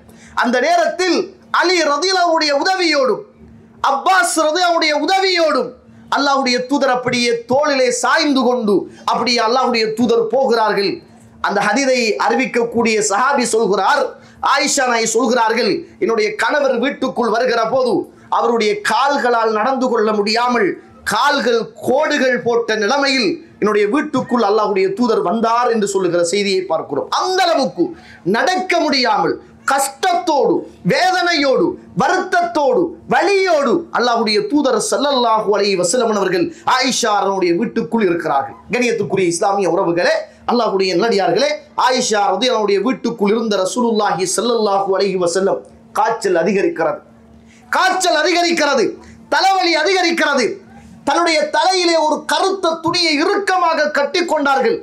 அந்த நேரத்தில் அலி ரலியல்லாஹுடைய உதவியோடும் அப்பாஸ் ரலியல்லாஹுடைய உதவியோடும் அல்லாஹ்வுடைய தூதர் அப்படியே தோளிலே சாய்ந்து கொண்டு அப்படியே அல்லாஹ்வுடைய தூதர் போகிறார்கள். அந்த ஹதீஸை அறிவிக்கக்கூடிய சஹாபி சொல்கிறார், ஆயிஷா நாய் சொல்கிறார்கள், என்னுடைய கணவர் வீட்டுக்குள் வருகிற போது அவருடைய கால்களால் நடந்து கொள்ள முடியாமல் கால்கள் கோடுகள் போட்ட நிலைமையில் என்னுடைய வீட்டுக்குள் அல்லாஹ்வுடைய தூதர் வந்தார் என்று சொல்லுகிற செய்தியை பார்க்கிறோம். அந்த அளவுக்கு நடக்க முடியாமல் கஷ்டத்தோடு வேதனையோடு வருத்தத்தோடு வலியோடு அல்லாஹ்வுடைய தூதர் ஸல்லல்லாஹு அலைஹி வஸல்லம் அவர்கள் ஆயிஷா அவருடைய வீட்டுக்குள் இருக்கிறார்கள். கண்ணியத்துக்குரிய இஸ்லாமிய உறவுகளே, அல்லாஹ்வுடைய நல்லடியார்களே, ஆயிஷா ரலியல்லாஹுடைய வீட்டுக்குள் இருந்த ரசூலுல்லாஹி ஸல்லல்லாஹு அலைஹி வஸல்லம் காய்ச்சல் அதிகரிக்கிறது, காய்ச்சல் அதிகரிக்கிறது, தலைவலி அதிகரிக்கிறது. தன்னுடைய தலையிலே ஒரு கருத்த துணியை இறுக்கமாக கட்டி கொண்டார்கள்.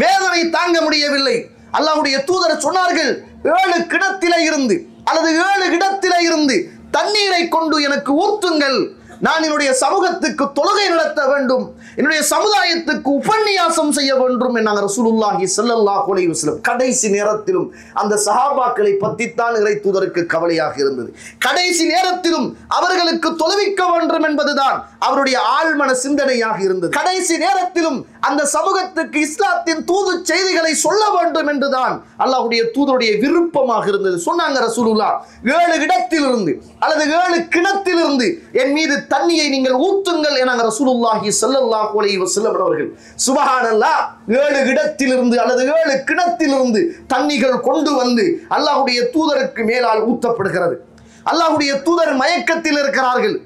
வேதனை தாங்க முடியவில்லை. அல்லாஹ்வுடைய தூதர் சொன்னார்கள், 7 கிணத்திலே இருந்து அல்லது 7 இடத்திலே இருந்து தண்ணீரை கொண்டு எனக்கு ஊற்றுங்கள். நான் என்னுடைய சமூகத்துக்கு தொழுகை நடத்த வேண்டும், என்னுடைய சமுதாயத்துக்கு உபன்யாசம் செய்ய வேண்டும் என்கிறார் ரசூலுல்லாஹி ஸல்லல்லாஹு அலைஹி வஸல்லம். கடைசி நேரத்திலும் அந்த சஹாபாக்களை பற்றித்தான் இறை தூதருக்கு கவலையாக இருந்தது. கடைசி நேரத்திலும் அவர்களுக்கு தொழுவிக்க வேண்டும் என்பதுதான் அவருடைய ஆழ்மன சிந்தனையாக இருந்தது. கடைசி நேரத்திலும் அந்த சமூகத்துக்கு இஸ்லாத்தின் தூது செய்திகளை சொல்ல வேண்டும் என்றுதான் அல்லாஹ்வுடைய தூதருடைய விருப்பமாக இருந்தது. சொன்னாங்க ரசூலுல்லாஹ், 7 இடத்திலிருந்து அல்லது 7 கிணத்திலிருந்து என் மீது தண்ணியை நீங்கள் ஊத்துங்கள் என ரசூலுல்லாஹி ஸல்லல்லாஹு அலைஹி வஸல்லம் அவர்கள் சுப்ஹானல்லாஹ் 7 இடத்திலிருந்து அல்லது 7 கிணத்திலிருந்து தண்ணிகள் கொண்டு வந்து அல்லாஹ்வுடைய தூதருக்கு மேலால் ஊற்றப்படுகிறது. அல்லாஹ்வுடைய தூதர் மயக்கத்தில் இருக்கிறார்கள்.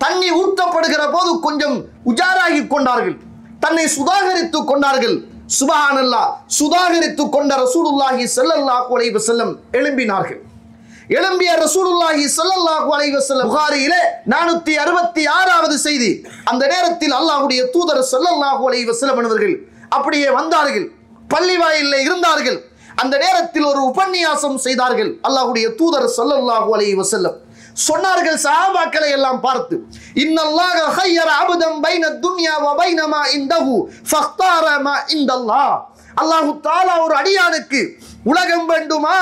தண்ணி ஊற்றப்படுகிற போது கொஞ்சம் உஜாராகி கொண்டார்கள், தன்னை சுதாகரித்துக் கொண்டார்கள். சுப்ஹானல்லாஹ் சுதாகரித்துக் கொண்ட ரசூலுல்லாஹி ஸல்லல்லாஹு அலைஹி வஸல்லம் எழும்பினார்கள். எழும்பிய ரசூலுல்லாஹி ஸல்லல்லாஹு அலைஹி வஸல்லம் புகாரியிலே 466வது செய்தி. அந்த நேரத்தில் அல்லாஹ்வுடைய தூதர் ஸல்லல்லாஹு அலைஹி வஸல்லம் அவர்கள் அப்படியே வந்தார்கள், பள்ளி வாயிலே இருந்தார்கள். அந்த நேரத்தில் ஒரு உபன்யாசம் செய்தார்கள். அல்லாஹ்வுடைய தூதர் ஸல்லல்லாஹு அலைஹி வஸல்லம் சொன்னார்கள் சஹாபாக்களை எல்லாம் பார்த்து, இன்னல்லாஹ ஹய்யர அப்தன் பைன துன்யா வ பைன மா இன்தஹு ஃபக்தார மா இன்தல்லாஹ். அல்லாஹ் தஆலா ஒரு அடியானுக்கு உலகம் வேண்டுமா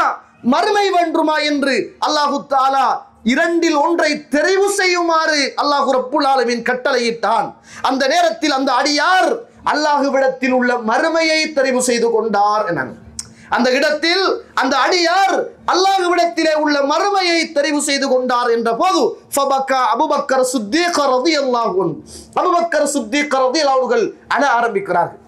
மறுமை வேண்டுமா என்று அல்லாஹ் தஆலா 2இல் ஒன்றை தெரிவு செய்யுமாறு அல்லாஹ் ரப்புல் ஆலமீன் கட்டளையிட்டான். அந்த நேரத்தில் அந்த அடியார் அல்லாஹ்விடத்தில் உள்ள மறுமையை தெரிவு செய்து கொண்டார் என்னாங்க. அந்த இடத்தில் அந்த அடியார் அல்லாஹ்விடத்திலே உள்ள மறுமையை தெரிவு செய்து கொண்டார் என்ற போது ஃபபக்கா அபூபக்கர் சித்தீக் ரலியல்லாஹு அன்ஹு, அபூபக்கர் சித்தீக் ரலியல்லாஹு அவர்கள் அழ ஆரம்பிக்கிறார்கள்.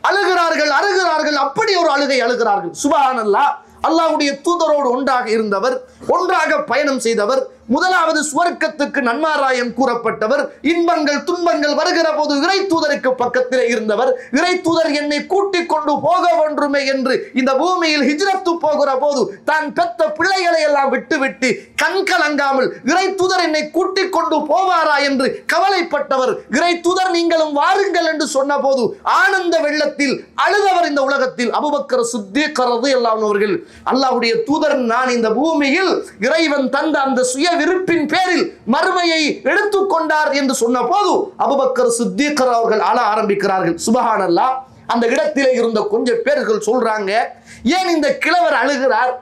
அழுகிறார்கள். அப்படி ஒரு அழுகை அழுகிறார்கள். சுப்ஹானல்லாஹ். அல்லாஹ்வுடைய தூதரோடு ஒன்றாக இருந்தவர், ஒன்றாக பயணம் செய்தவர், முதலாவது சுவர்க்கத்துக்கு நன்மாராயம் கூறப்பட்டவர், இன்பங்கள் துன்பங்கள் வருகிற போது இறை தூதருக்கு பக்கத்தில் இருந்தவர், இறை தூதர் என்னை கூட்டிக் கொண்டு போக வேண்டுமே என்று இந்த பூமியில் ஹிஜ்ரத்து போகிற போது தான் பெற்ற பிள்ளைகளை எல்லாம் விட்டுவிட்டு கண் கலங்காமல் இறை தூதர் என்னை கூட்டிக் கொண்டு போவாரா என்று கவலைப்பட்டவர், இறை தூதர் நீங்களும் வாருங்கள் என்று சொன்ன போது ஆனந்த வெள்ளத்தில் அழுதவர் இந்த உலகத்தில் அபூபக்கர் சித்தீக் ரலியல்லாஹு அன்ஹு அவர்கள். அல்லாஹ்வுடைய தூதர் நான் இந்த பூமியில் இறைவன் தந்த அந்த சுய விருப்பின் பேரில் மறுமையை எடுத்துக்கொண்டார் என்று சொன்ன போது அபூபக்கர் சித்தீக் அவர்கள் அழ ஆரம்பிக்கிறார்கள். சுப்ஹானல்லாஹ். அந்த இடத்திலே இருந்த கொஞ்சம் பேர்கள் சொல்றாங்க, ஏன் இந்த கிழவர் அழுகிறார்,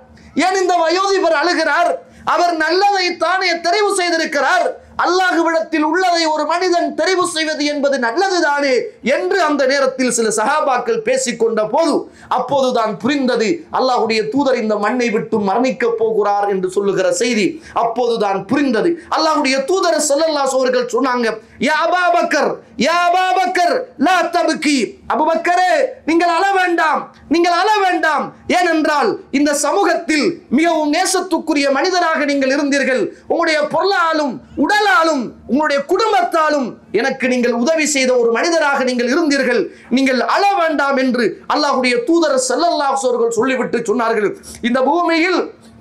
ஏன் இந்த வயோதிபர் அழுகிறார், அவர் நல்லதை தானே தெரிவு செய்திருக்கிறார், அல்லாஹ்விடத்தில் உள்ளதை ஒரு மனிதன் தெரிவு செய்வது என்பது நல்லதுதானே என்று அந்த நேரத்தில் சில சஹாபாக்கள் பேசிக்கொண்ட போது அப்போதுதான் புரிந்தது அல்லாஹ்வுடைய தூதர் இந்த மண்ணை விட்டு மரணிக்க போகிறார் என்று சொல்லுகிற செய்தி அப்போதுதான் புரிந்தது. அல்லாஹ்வுடைய தூதர் ஸல்லல்லாஹு அலைஹி அவர்கள் சொன்னாங்க, யா அபூபக்கர், யா அபூபக்கர் லா தப்கி, அபூபக்கரே நீங்கள் அழ வேண்டாம், நீங்கள் அழ வேண்டாம். ஏனென்றால் இந்த சமூகத்தில் மிகவும் நேசத்துக்குரிய மனிதராக நீங்கள் இருந்தீர்கள், உங்களுடைய பொருளாலும் உடலாலும் உங்களுடைய குடும்பத்தாலும் எனக்கு நீங்கள் உதவி செய்த ஒரு மனிதராக நீங்கள் இருந்தீர்கள், நீங்கள் அழ வேண்டாம் என்று அல்லாஹ்வுடைய தூதர் ஸல்லல்லாஹு அலைஹி அவர்கள் சொல்லிவிட்டு சொன்னார்கள். இந்த பூமியில்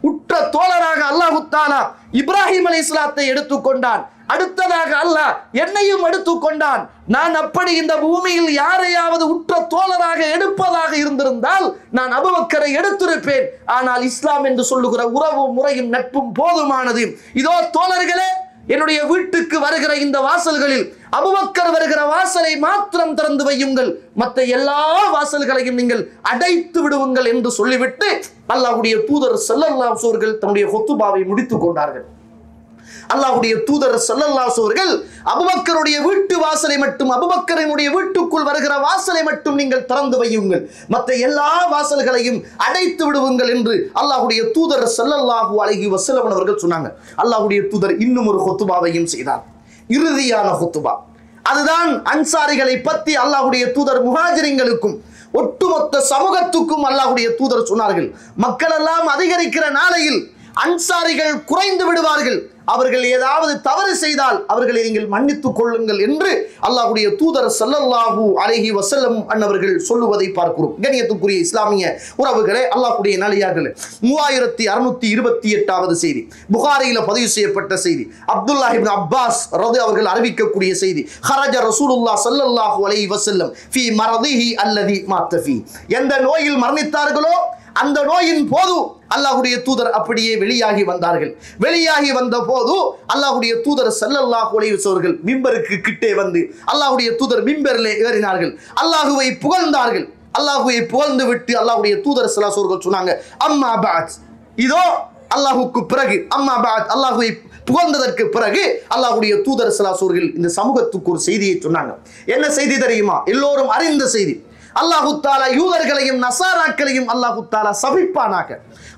உற்ற தோழராக அல்லாஹ் தஆலா இப்ராஹிம் அலைஹிஸ்ஸலாத்தை எடுத்துக்கொண்டான், அடுத்ததாக அல்லாஹ் என்னையும் எடுத்துக்கொண்டான். நான் அப்படி இந்த பூமியில் யாரையாவது உற்ற தோழராக எடுப்பதாக இருந்திருந்தால் நான் அபூபக்கரை எடுத்திருப்பேன். ஆனால் இஸ்லாம் என்று சொல்லுகிற உறவு முறையும் நட்பும் போதுமானது. இதோ தோழர்களே, என்னுடைய வீட்டுக்கு வருகிற இந்த வாசல்களில் அபூபக்கர் வருகிற வாசலை மாத்திரம் திறந்து வையுங்கள், மற்ற எல்லா வாசல்களையும் நீங்கள் அடைத்து விடுவுங்கள் என்று சொல்லிவிட்டு அல்லாஹ்வுடைய தூதர் ஸல்லல்லாஹு அலைஹி அவர்கள் தன்னுடைய ஹுத்பாவை முடித்துக் கொண்டார்கள். அல்லாஹ்வுடைய தூதர் ஸல்லல்லாஹு அலைஹி அவர்கள் அபூபக்கருடைய வீட்டு வாசலை மட்டும், அபூபக்கரினுடைய வீட்டுக்குள் வருகிற வாசலை மட்டும் நீங்கள் திறந்து வையுங்கள், மற்ற எல்லா வாசல்களையும் அடைத்து விடுவுங்கள் என்று அல்லாஹ்வுடைய தூதர் ஸல்லல்லாஹு அலைஹி வஸல்லம் அவர்கள் சொன்னாங்க. அல்லாஹ்வுடைய தூதர் இன்னும் ஒரு ஹுத்பாவையும் செய்தார், இறுதியான ஹுத்பா. அதுதான் அன்சாரிகளை பற்றி அல்லாஹ்வுடைய தூதர் முஹாஜிரின்களுக்கும் ஒட்டுமொத்த சமூகத்துக்கும் அல்லாஹ்வுடைய தூதர் சொன்னார்கள். மக்கள் எல்லாம் அதிகரிக்கிற நாளையில் அன்சாரிகள் குறைந்து விடுவார்கள், அவர்கள் ஏதாவது தவறு செய்தால் அவர்களை நீங்கள் மன்னித்துக் கொள்ளுங்கள் என்று அல்லாஹ்வுடைய தூதர் ஸல்லல்லாஹு அலைஹி வஸல்லம் அன்னவர்கள் சொல்லுவதை பார்க்கிறோம். கண்ணியத்துக்குரிய இஸ்லாமிய உறவுகளே, அல்லாஹ்வுடைய நல்லடியார்களே, 3628வது செய்தி, புகாரியில பதிவு செய்யப்பட்ட செய்தி, அப்துல்லாஹ் இப்னு அப்பாஸ் ரலியல்லாஹு அவர்கள் அறிவிக்கக்கூடிய செய்தி, ஹரஜ ரசூலுல்லாஹ் ஸல்லல்லாஹு அலைஹி வஸல்லம் ஃபீ மரதிஹி அல்லதி மாத்த ஃபீ, எந்த நோயில் மரணித்தார்களோ அந்த நோயின் போது அல்லாஹ்வுடைய தூதர் அப்படியே வெளியாகி வந்தார்கள். வெளியாகி வந்த போது அல்லாஹ்வுடைய தூதர் ஸல்லல்லாஹு அலைஹி வஸல்லம் அவர்கள் மிம்பருக்கு கிட்டே வந்து அல்லாஹ்வுடைய தூதர் மிம்பரிலே ஏறினார்கள், அல்லாஹ்வை புகழ்ந்தார்கள். அல்லாஹ்வை புகழ்ந்து விட்டு அல்லாஹ்வுடைய தூதர் ஸல்லல்லாஹு அலைஹி வஸல்லம் சொன்னாங்க, அம்மா பஅத், இதோ அல்லாஹ்வுக்கு பிறகு, அம்மா பஅத், அல்லாஹ்வை புகழ்ந்ததற்கு பிறகு அல்லாஹ்வுடைய தூதர் ஸல்லல்லாஹு அலைஹி வஸல்லம் இந்த சமூகத்துக்கு ஒரு செய்தியை சொன்னாங்க. என்ன செய்தி தெரியுமா? எல்லோரும் அறிந்த செய்தி. அல்லாஹ் தஆலா யூதர்களையும் நசாராக்களையும் அல்லாஹ் தஆலா சபிப்பானாக,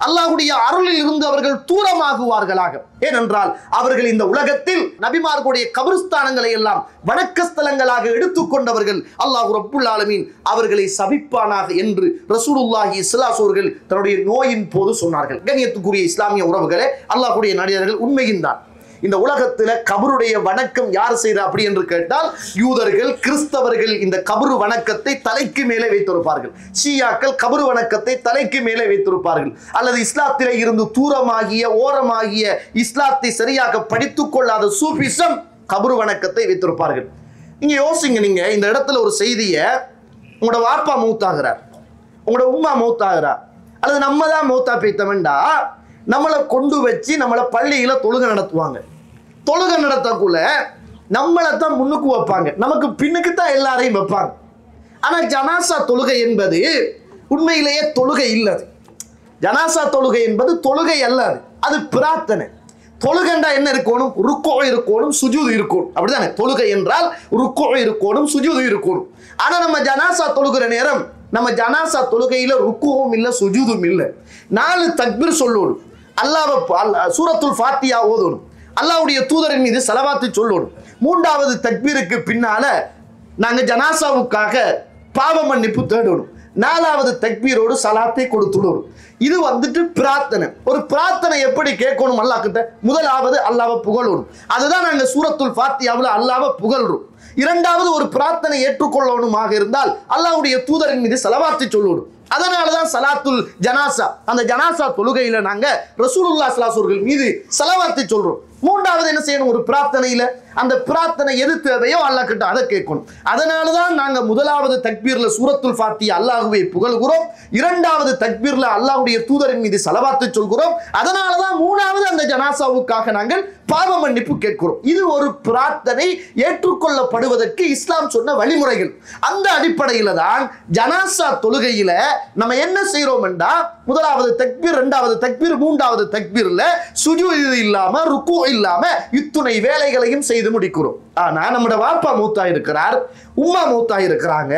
அல்லாஹ்வுடைய அருளில் இருந்து அவர்கள் தூரமாகுவார்களாக. ஏனென்றால் அவர்கள் இந்த உலகத்தில் நபிமார்களுடைய கபிரஸ்தானங்களை எல்லாம் வணக்க ஸ்தலங்களாக எடுத்துக்கொண்டவர்கள். அல்லாஹ் ரப்புல் ஆலமீன் அவர்களை சபிப்பானாக என்று ரசூலுல்லாஹி ஸல்லல்லாஹு அலைஹி அவர்கள் தன்னுடைய நோயின் போது சொன்னார்கள். கண்ணியத்துக்குரிய இஸ்லாமிய உறவுகளே, அல்லாஹ்வுடைய நல்லடியார்கள், உண்மையின்தான் இந்த உலகத்துல கபருடைய வணக்கம் யார் செய்யற அப்படி என்று கேட்டால் யூதர்கள், கிறிஸ்தவர்கள் இந்த கபரு வணக்கத்தை தலைக்கு மேலே வைத்திருப்பார்கள். ஷியாக்கள் கபரு வணக்கத்தை தலைக்கு மேலே வைத்திருப்பார்கள். அல்லது இஸ்லாத்திலே இருந்து தூரமாகிய ஓரமாகிய இஸ்லாத்தை சரியாக படித்துக் கொள்ளாத சூஃபிசம் கபரு வணக்கத்தை வைத்திருப்பார்கள். நீங்க யோசிங்க, நீங்க இந்த இடத்துல ஒரு செய்தியை, உங்களோட வாப்பா மௌத்தாகிறார், உங்களோட உம்மா மௌத்தாகிறார், அல்லது நம்ம தான் மௌத்தா பேத்தமெண்டா நம்மளை கொண்டு வச்சு நம்மளை பள்ளியில தொழுகை நடத்துவாங்க. தொழுகை நடத்தக்குள்ள நம்மளை தான் முன்னுக்கு வைப்பாங்க, நமக்கு பின்னுக்கு தான் எல்லாரையும் வைப்பாங்க. ஆனா ஜனாசா தொழுகை என்பது உண்மையிலேயே தொழுகை இல்லது. ஜனாசா தொழுகை என்பது தொழுகை அல்லது, அது பிரார்த்தனை. தொழுகைண்டா என்ன இருக்கணும்? ருக்கோ இருக்கணும், சுஜூது இருக்கணும், அப்படிதானே? தொழுகை என்றால் ருக்கோ இருக்கணும், சுஜூது இருக்கணும். ஆனா நம்ம ஜனாசா தொழுகிற நேரம் நம்ம ஜனாசா தொழுகையில ருக்குவும் இல்லை, சுஜூதும் இல்லை. 4 தக்பீர் சொல்லணும், சூரத்துல் ஃபாத்தியா ஓதணும், அல்லாஹ்வுடைய தூதரின் மீது ஸலவாத்து சொல்லணும். 3வது தக்பீருக்கு பின்னால நாங்க ஜனாசாவுக்காக பாவ மன்னிப்பு தேடணும். 4வது தக்பீரோடு சலாத்தை கொடுத்துடும். இது வந்துட்டு பிரார்த்தனை. ஒரு பிரார்த்தனை எப்படி கேட்கணும் அல்லாஹ் கிட்ட? முதலாவது அல்லாஹ்வை புகழணும். அதுதான் நாங்க சூரத்துல் ஃபாத்திஹாவுல அல்லாஹ்வை புகழ்றோம். இரண்டாவது ஒரு பிரார்த்தனை ஏற்றுக்கொள்ளணுமாக இருந்தால் அல்லாஹ்வுடைய தூதரின் மீது ஸலவாத்தை சொல்லணும். அதனாலதான் சலாத்துல் ஜனாசா, அந்த ஜனாசா தொழுகையில நாங்க ரசூலுல்லாஹி ஸல்லல்லாஹு அலைஹி வஸல்லம் மீது ஸலவாத்தை சொல்றோம். மூன்றாவது என்ன செய்யணும்? ஒரு பிரார்த்தனையில அந்த பிரார்த்தனை எது தேவையோ அல்லாஹ் கிட்ட அதை கேட்கணும். அதனாலதான் நாங்க முதலாவது தக்பீர்ல சூரத்துல் ஃபாத்திஹா அல்லாஹ்வை புகழ்கிறோம். இரண்டாவது தக்பீர்ல அல்லாஹ்வுடைய தூதரின் மீது ஸலவாத்தை சொல்கிறோம். அதனாலதான் மூணாவது அந்த ஜனாசாவுக்காக நாங்கள் பாவ மன்னிப்பு கேட்கிறோம். இது ஒரு பிரார்த்தனை ஏற்றுக்கொள்ளப்படுவதற்கு இஸ்லாம் சொன்ன வழிமுறைகள். அந்த அடிப்படையில தான் ஜனாசா தொழுகையில நம்ம என்ன செய்யறோம் என்றா, முதலாவது தக்பீர், இரண்டாவது தக்பீர், மூன்றாவது தக்பீர்ல சுஜூத் இல்லாம ருக்கு இல்லாம இத்துணை வேலைகளையும் செய்து முடிக்கிறோம். ஆனா நம்மட வாப்பா மூத்தா இருக்கிறார், உம்மா மூத்தா இருக்கிறாங்க,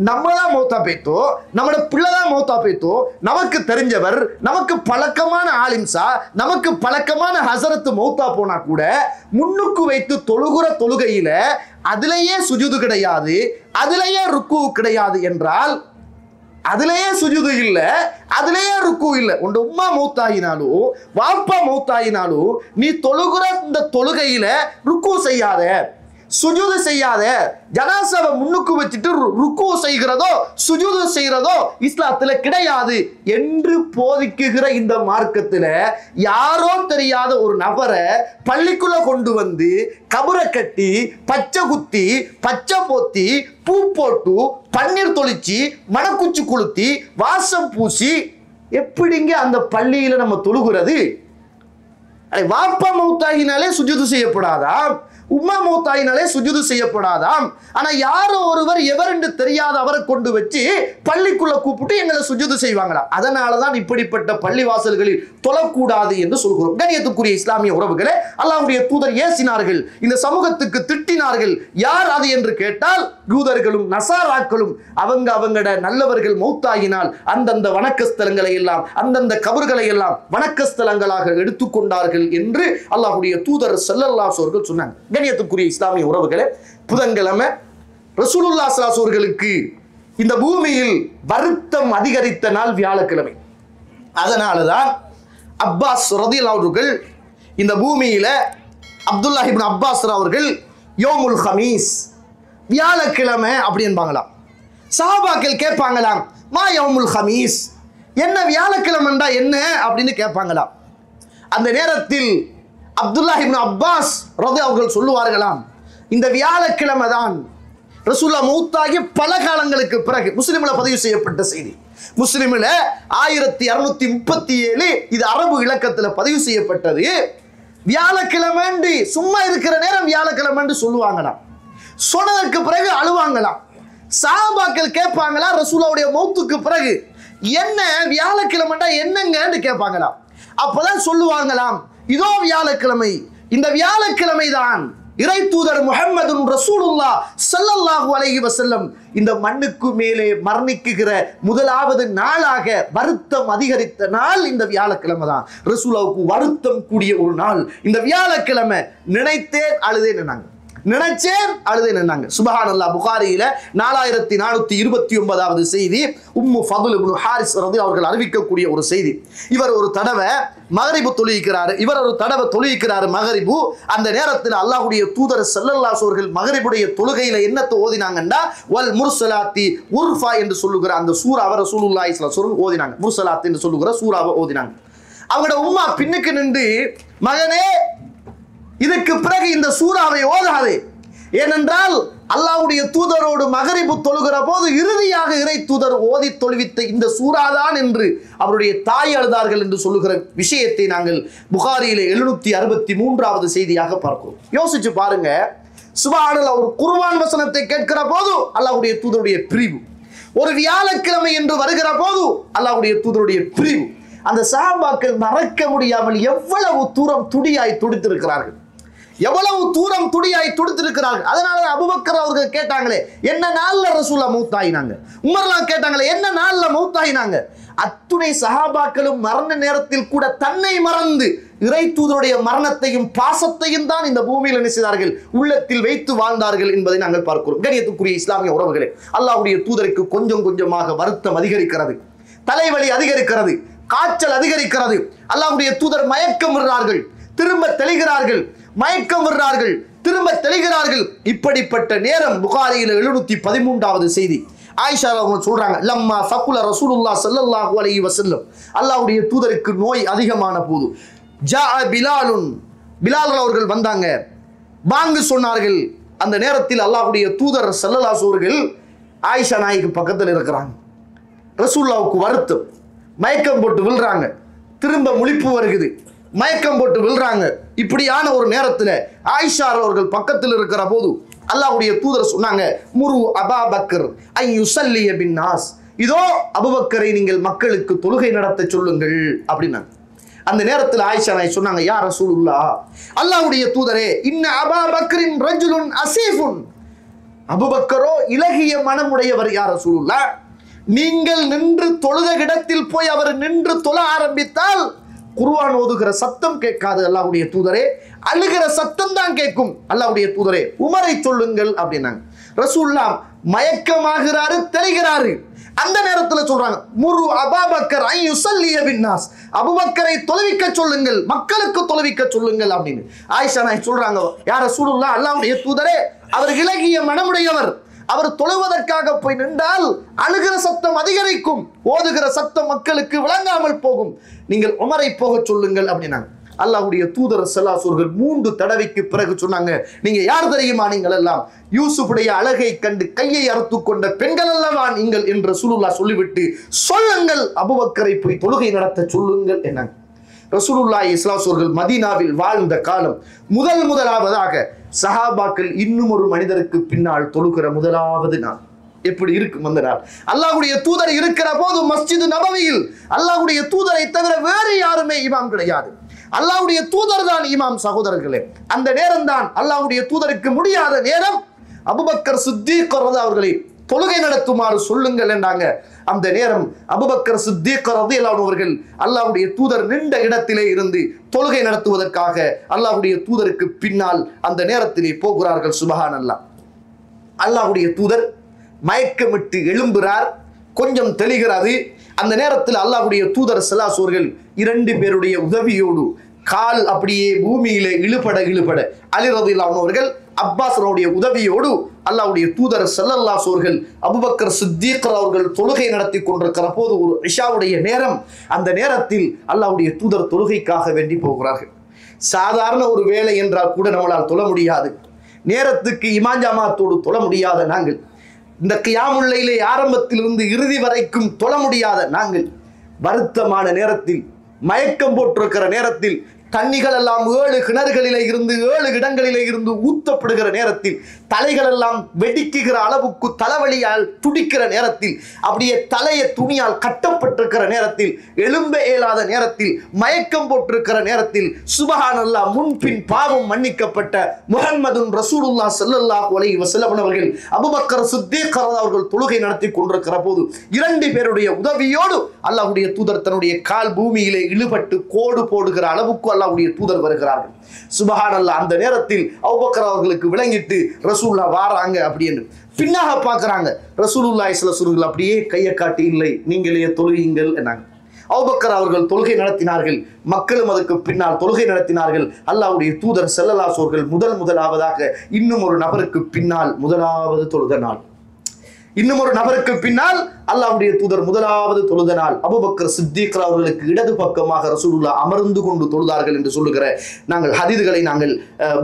நம்ம தான் மூத்தா போய்த்தோம், நம்மட பிள்ளை தான் மூத்தா போய்த்தோம், நமக்கு தெரிஞ்சவர், நமக்கு பழக்கமான ஆலிம்சா, நமக்கு பழக்கமான ஹசரத்து மௌத்தா போனா கூட முன்னுக்கு வைத்து தொழுகிற தொழுகையில அதிலேயே சுஜூது கிடையாது, அதிலேயே ருக்கு கிடையாது என்றால், அதுலயே சுஜூது இல்ல, அதுலயே ருக்கு இல்ல. உங்க உம்மா மௌத்தாயினாலும் வாப்பா மௌத்தாயினாலும் நீ தொழுகிற இந்த தொழுகையில ருக்கு செய்யாத, சுஜூது செய்யாத. ஜனாசாவை முன்னுக்கு வச்சுட்டு ருக்கு செய்கிறதோ சுஜூது செய்கிறதோ இஸ்லாத்துல கிடையாது என்று போதிக்குகிற இந்த மார்க்கத்துல யாரோ தெரியாத ஒரு நபரை பள்ளிக்குள்ள கொண்டு வந்து கபரை கட்டி பச்சை குத்தி பச்சை போத்தி பூ போட்டு பன்னீர் தொளிச்சு மணக்குச்சி கொளுத்தி வாசம் பூசி எப்படிங்க அந்த பள்ளியில நம்ம தொழுகிறது? வாப்பா மௌத்தாகினாலே சுஜூது செய்யப்படாதாம், உம்மா மௌத்தாயினாலே சுஜூது செய்யப்படாதாம். ஆனா யாரோ ஒருவர் எவர் என்று தெரியாத அவரை கொண்டு வச்சு பள்ளிக்குள்ள கூப்பிட்டு எங்களை சுஜூது செய்வாங்களா? அதனாலதான் இப்படிப்பட்ட பள்ளிவாசல்களில் தொழக்கூடாது என்று சொல்கிறோம். கண்ணியத்துக்குரிய இஸ்லாமிய உறவுகளே, அல்லாஹ்வுடைய தூதர் ஏசினார்கள், இந்த சமூகத்துக்கு திட்டினார்கள். யார் அது என்று கேட்டால் யூதர்களும் நசாராக்களும். அவங்கட நல்லவர்கள் மௌத்தாகினால் அந்தந்த வணக்கஸ்தலங்களை எல்லாம் அந்தந்த கபர்களை எல்லாம் வணக்கஸ்தலங்களாக எடுத்துக்கொண்டார்கள் என்று அல்லாஹ்வுடைய தூதர் ஸல்லல்லாஹு அலைஹி வஸல்லம் சொன்னாங்க. கண்ணியத்துக்குரிய இஸ்லாமிய உறவுகளே, புதன்கிழமை ரசூலுல்லாஹி ஸல்லல்லாஹு அலைஹி வஸல்லுக்கு இந்த பூமியில் வருத்தம் அதிகரித்த நாள் வியாழக்கிழமை. அதனாலதான் அப்பாஸ் ரலியல்லாஹு அவர்கள் இந்த பூமியில அப்துல்லாஹ் இப்னு அப்பாஸ் அவர்கள் யோமுல் ஹமீஸ், வியாழக்கிழமை அப்படி என்பாங்களாம். சஹாபாக்கள் கேட்பாங்களாம், மா யௌமுல் ஹமீஸ், என்ன வியாழக்கிழமைண்டா என்ன அப்படின்னு கேட்பாங்களாம். அந்த நேரத்தில் அப்துல்லாஹ் இப்னு அப்பாஸ் ரலியல்லாஹு அவர்கள் சொல்லுவார்களாம், இந்த வியாழக்கிழமை தான் ரசூலுல்லாஹ் மௌத்தாகி பல காலங்களுக்கு பிறகு முஸ்லிம்ல பதிவு செய்யப்பட்ட செய்தி. முஸ்லிம்ல 1637 இது அரபு இலக்கத்தில் பதிவு செய்யப்பட்டது. வியாழக்கிழமை சும்மா இருக்கிற நேரம் வியாழக்கிழமை சொல்லுவாங்களாம். சொன்னதற்கு பிறகு அழுவாங்களாம். சஹாபாக்கள் கேட்பாங்களா, ரசூலுல்லாஹ்வுடைய மௌத்துக்கு பிறகு என்ன வியாழக்கிழமைண்டா என்னங்கன்னு கேட்பாங்களாம். அப்பதான் சொல்லுவாங்களாம், இதோ வியாழக்கிழமை, இந்த வியாழக்கிழமை தான் இறை தூதர் முஹம்மது ரசூலுல்லாஹ் ஸல்லல்லாஹு அலைஹி வஸல்லம் இந்த மண்ணுக்கு மேலே மரணிக்குகிற முதலாவது நாளாக வருத்தம் அதிகரித்த நாள் இந்த வியாழக்கிழமை தான். ரசூலுல்லாஹ்வுக்கு வருத்தம் கூடிய ஒரு நாள் இந்த வியாழக்கிழமை. நினைத்தேன் அழுதேன் என்னாங்க, நினைச்சேன் அழுதேன் என்னாங்க. சுப்ஹானல்லாஹ். புகாரியில 4429வது செய்தி, உம்மு ஃபதுல் இப்னு ஹாரிஸ் ரலியல்லாஹு அவர்கள் அறிவிக்கக்கூடிய ஒரு செய்தி. இவர் ஒரு தடவை மகரிபு தொழுகிறாரு, இவர் ஒரு தடவை தொழுகிறாரு மகரிபு. அந்த நேரத்தில் அல்லாஹ்வுடைய தூதர் ஸல்லல்லாஹு அலைஹி வஸல்லம் மகரிபுடைய தொழுகையில என்னத்தை ஓதினாங்கன்னா, வல் முர்சலாத்தி உர்ஃபா என்று சொல்லுகிற அந்த சூராவை ரசூலுல்லாஹி ஸல்லல்லாஹு அலைஹி வஸல்லம் ஓதினாங்க. முர்சலாத் என்று சொல்லுகிற சூராவை ஓதினாங்க. அவங்களோட உம்மா பின்னுக்கு நின்று, மகனே இதுக்கு பிறகு இந்த சூறாவை ஓதாதே, ஏனென்றால் அல்லாஹ்வுடைய தூதரோடு மகரிபு தொழுகிற போது இறுதியாக இறை தூதர் ஓதி தொழுவித்த இந்த சூறாதான் என்று அவருடைய தாய் அழுதார்கள் என்று சொல்லுகிற விஷயத்தை நாங்கள் புகாரியிலே 763வது செய்தியாக பார்க்கிறோம். யோசிச்சு பாருங்க, சுப்ஹானல்லாஹ். ஒரு குர்ஆன் வசனத்தை கேட்கிற போது அல்லாஹ்வுடைய தூதருடைய பிரிவு, ஒரு வியாழக்கிழமை என்று வருகிற போது அல்லாஹ்வுடைய தூதருடைய பிரிவு. அந்த சஹாபாக்கள் மறக்க முடியாமல் எவ்வளவு தூரம் துடியாய் துடித்திருக்கிறார்கள், எவ்வளவு தூரம் துடியாய் துடித்திருக்கிறார்கள். அதனால அபூபக்கர் அவர்கள் கேட்டாங்களே, என்ன நாள்ல ரசூலுல்லாஹ் மௌத்தாயினாங்க. உமர்லாம் கேட்டாங்களே, என்ன நாள்ல மௌத்தாயினாங்க. அத்துணை சஹாபாக்களும் மரண நேரத்தில் கூட தன்னை மறந்து இறை தூதருடைய மரணத்தையும் பாசத்தையும் தான் இந்த பூமியில் என்ன செய்தார்கள், உள்ளத்தில் வைத்து வாழ்ந்தார்கள் என்பதை நாங்கள் பார்க்கிறோம். கண்ணியத்துக்குரிய இஸ்லாமிய உறவுகளே, அல்லாஹ்வுடைய தூதருக்கு கொஞ்சம் கொஞ்சமாக வருத்தம் அதிகரிக்கிறது, தலைவலி அதிகரிக்கிறது, காய்ச்சல் அதிகரிக்கிறது. அல்லாஹ்வுடைய தூதர் மயக்கம் விடுறார்கள், திரும்ப தெளிகிறார்கள், மயக்கம் விடுறார்கள், திரும்ப தெளிகிறார்கள். இப்படிப்பட்ட நேரம் புகாரியில் 713வது செய்தி ஆயிஷா அவங்க சொல்றாங்க, லம்மா சகுல ரசூலுல்லாஹ் ஸல்லல்லாஹு அலைஹி வஸல்லம், அல்லாஹ்வுடைய தூதருக்கு நோய் அதிகமான போது, ஜா பிலாலுன், பிலால் அவர்கள் வந்தாங்க, பாங்கு சொன்னார்கள். அந்த நேரத்தில் அல்லாஹ்வுடைய தூதர் ஸல்லல்லாஹு அலைஹி அவர்கள் ஆயிஷா நாய்க்கு பக்கத்தில் இருக்கிறாங்க. ரசூலுல்லாஹ்வுக்கு வருத்தம், மயக்கம் போட்டு விழுறாங்க, திரும்ப முழிப்பு வருகிறது, மயக்கம் போட்டு விழுறாங்க. இப்படியான ஒரு நேரத்தில் ஆயிஷா அவர்கள் பக்கத்தில் இருக்கிற போது அல்லாஹ்வுடைய தூதர் சொன்னாங்க, முரு அபா பக்கர் ஐ யுஸல்லிய பின்னாஸ், இதோ அபூபக்கரை நீங்கள் மக்களுக்கு தொழுகை நடத்த சொல்லுங்கள் அப்படின்னாங்க. அந்த நேரத்தில் ஆயிஷா நாய் சொன்னாங்க, யா ரசூலுல்லாஹ், அல்லாஹ்வுடைய தூதரே, இன்ன அபா பக்கரின் ரஜுலுன் அசீஃபுன், அபூபக்கரோ இலகிய மனமுடையவர் யா ரசூலுல்லாஹ், நீங்கள் நின்று தொழுத இடத்தில் போய் அவர் நின்று தொழ ஆரம்பித்தால் குர்ஆன் ஓதுகிற சத்தம் கேட்காது அல்லாஹ்வுடைய தூதரே, அழுகிற சத்தம் தான் கேட்கும் அல்லாஹ்வுடைய தூதரே, உமரை சொல்லுங்கள் அப்படின்னாங்க. ரசூலுல்லாஹ் மயக்கமாகிறாரு, தெளிகிறாரு. அந்த நேரத்தில் சொல்றாங்க, முரு அபூபக்கர் ஐ யுஸல்லிய பின்னாஸ், அபூபக்கரை தொழுவிக்க சொல்லுங்கள், மக்களுக்கு தொழுவிக்க சொல்லுங்கள் அப்படின்னு ஆயிஷா நாய் சொல்றாங்க, யா ரசூலுல்லாஹ், அல்லாஹ்வுடைய தூதரே, அவர் இலகிய மனமுடையவர், அவர் தொழுவதற்காக போய் நின்றால் அழுகிற சத்தம் அதிகரிக்கும், ஓதுகிற சத்தம் மக்களுக்கு விளங்காமல் போகும், நீங்கள் உமரை போக சொல்லுங்கள் அப்படின்னாங்க. அல்லாஹ்வுடைய தூதர் ஸல்லல்லாஹு அலைஹி வஸல்லம் 3 தடவைக்கு பிறகு சொன்னாங்க, நீங்க யார் தெரியுமா, நீங்கள் எல்லாம் யூசுஃபுடைய அழகை கண்டு கையை அறுத்து கொண்ட பெண்கள் அல்லவா நீங்கள் என்று ரசூலுல்லாஹ் சொல்லிவிட்டு, சொல்லுங்கள் அபூபக்கரை போய் தொழுகை நடத்த சொல்லுங்கள் என்னாங்க. ரசூலுல்லாஹி ஸல்லல்லாஹு அலைஹி வஸல்லம் மதீனாவில் வாழ்ந்த காலம் முதலாவதாக சஹாபாக்கள் இன்னும் ஒரு மனிதருக்கு பின்னால் தொழுகிற முதலாவது நாள். எப்படி இருக்கும் அந்த நாள்? அல்லாஹ்வுடைய தூதர் இருக்கிற போது மஸ்ஜித் நபவியில் அல்லாஹ்வுடைய தூதரை தவிர வேறு யாருமே இமாம் கிடையாது. அல்லாஹ்வுடைய தூதர் தான் இமாம். சகோதரர்களே, அந்த நேரம் தான் அல்லாஹ்வுடைய தூதருக்கு முடியாத நேரம். அபூபக்கர் சித்தீக் அவர்களை தொழுகை நடத்துமாறு சொல்லுங்கள் என்றாங்க. அந்த நேரம் அபூபக்கர் சித்தீக் ரலியல்லாஹு அன்ஹு அவர்கள் அல்லாஹ்வுடைய தூதர் நின்ற இடத்திலே இருந்து தொழுகை நடத்துவதற்காக அல்லாஹ்வுடைய தூதருக்கு பின்னால் அந்த நேரத்திலே போகிறார்கள். சுப்ஹானல்லாஹ். அல்லாஹ்வுடைய தூதர் மயக்கமிட்டு எழும்புகிறார், கொஞ்சம் தெளிகிறது. அந்த நேரத்தில் அல்லாஹ்வுடைய தூதர் ஸல்லல்லாஹு அலைஹி அவர்கள் 2 பேருடைய உதவியோடு கால் அப்படியே பூமியிலே இழுபட அலி ரலியல்லாஹு அன்ஹு அவர்கள் அப்பாஸ்னுடைய உதவியோடு அல்லாஹ்வுடைய தூதர் ஸல்லல்லாஹு அலைஹி அவர்கள் அபூபக்கர் சித்தீக் அவர்கள் தொழுகை நடத்தி கொண்டிருக்கிற போது ஒரு இஷாவுடைய நேரம். அந்த நேரத்தில் அல்லாஹ்வுடைய தூதர் தொழுகைக்காக வேண்டி போகிறார்கள். சாதாரண ஒரு வேலை என்றால் கூட நம்மளால் தொழ முடியாது, நேரத்துக்கு இமாம் ஜமாத்தோடு தொழ முடியாத நாங்கள், இந்த கியாமுல் லைலை ஆரம்பத்திலிருந்து இறுதி வரைக்கும் தொழ முடியாத நாங்கள், வருத்தமான நேரத்தில், மயக்கம் போட்டிருக்கிற நேரத்தில், தண்ணிகள் எல்லாம் 7 கிணறுகளிலே இருந்து 7 இடங்களிலே இருந்து ஊத்தப்படுகிற நேரத்தில், தலைகள் எல்லாம் வெடிக்குகிற அளவுக்கு தலைவலியால் துடிக்கிற நேரத்தில், அப்படியே தலையை துணியால் கட்டப்பட்டிருக்கிற நேரத்தில், எழும்ப இயலாத நேரத்தில், மயக்கம் போட்டிருக்கிற நேரத்தில், சுப்ஹானல்லாஹ், முன்பின் பாவம் மன்னிக்கப்பட்ட முஹம்மதுன் ரசூலுல்லாஹ் ஸல்லல்லாஹு அலைஹி வஸல்லம் அவர்கள் அபூபக்கர் சித்தீக் அவர்கள் தொழுகை நடத்தி கொண்டிருக்கிற போது 2 பேருடைய உதவியோடு அல்லாஹ்வுடைய தூதர் தன்னுடைய கால் பூமியிலே இழுபட்டு கோடு போடுகிற அளவுக்கு அல்லாஹ்வுடைய தூதர் வருகிறார்கள். சுப்ஹானல்லாஹ். அந்த நேரத்தில் அபூபக்கர் அவர்களுக்கு விளங்கிட்டு ரசூலுல்லாஹ் வாராங்க அப்படின்னு பின்னாக பார்க்கறாங்க. ரசூலுல்லாஹி ஸல்லல்லாஹு அலைஹி வஸல்லம் அப்படியே கையை காட்டி, இல்லை நீங்களே தொழுவீங்கள் என்னாங்க. அபூபக்கர் அவர்கள் தொழுகை நடத்தினார்கள், மக்களும் அதுக்கு பின்னால் தொழுகை நடத்தினார்கள். அல்லாஹ்வுடைய தூதர் ஸல்லல்லாஹு அலைஹி அவர்கள் முதலாவதாக இன்னும் ஒரு நபருக்கு பின்னால் முதலாவது தொழுத நாள், இன்னும் ஒரு நபருக்கு பின்னால் அல்லாஹ்வுடைய தூதர் முதலாவது தொழுத நாள். அபூபக்கர் சித்தீக் அவர்களுக்கு இடது பக்கமாக ரசூலுல்லாஹ் அமர்ந்து கொண்டு தொழுதார்கள் என்று சொல்லுகிற நாங்கள் ஹதீதுகளை நாங்கள்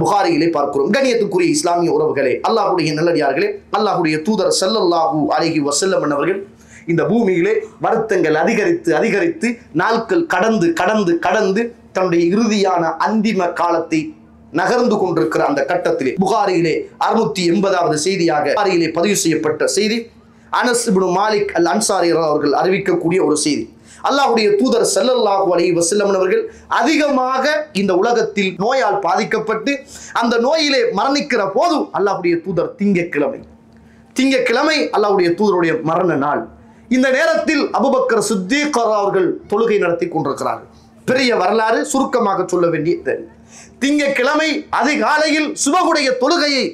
புகாரியிலே பார்க்கிறோம். கண்ணியத்துக்குரிய இஸ்லாமிய உறவுகளே, அல்லாஹ்வுடைய நல்லடியார்களே, அல்லாஹ்வுடைய தூதர் ஸல்லல்லாஹு அலைஹி வஸல்லம் அவர்கள் இந்த பூமியிலே வருத்தங்கள் அதிகரித்து நாட்கள் கடந்து தன்னுடைய இறுதியான அந்திம காலத்தை நகர்ந்து கொண்டிருக்கிற அந்த கட்டத்திலே புகாரியிலே 680வது செய்தியாக புகாரியிலே பதிவு செய்யப்பட்ட செய்தி, அனஸ் இப்னு மாலிக் அல் அன்சாரி அவர்கள் அறிவிக்கக்கூடிய ஒரு செய்தி. அல்லாஹ்வுடைய தூதர் ஸல்லல்லாஹு அலைஹி வஸல்லம் அவர்கள் அதிகமாக இந்த உலகத்தில் நோயால் பாதிக்கப்பட்டு அந்த நோயிலே மரணிக்கிற போது அல்லாஹ்வுடைய தூதர் திங்கட்கிழமை அல்லாஹ்வுடைய தூதருடைய மரண நாள். இந்த நேரத்தில் அபூபக்கர் சித்தீக் அவர்கள் தொழுகை நடத்தி கொண்டிருக்கிறார்கள். பெரிய வரலாறு, சுருக்கமாக சொல்ல வேண்டியது. திங்கட்கிழமை அதிகாலையில் சுபகுடைய தொழுகையை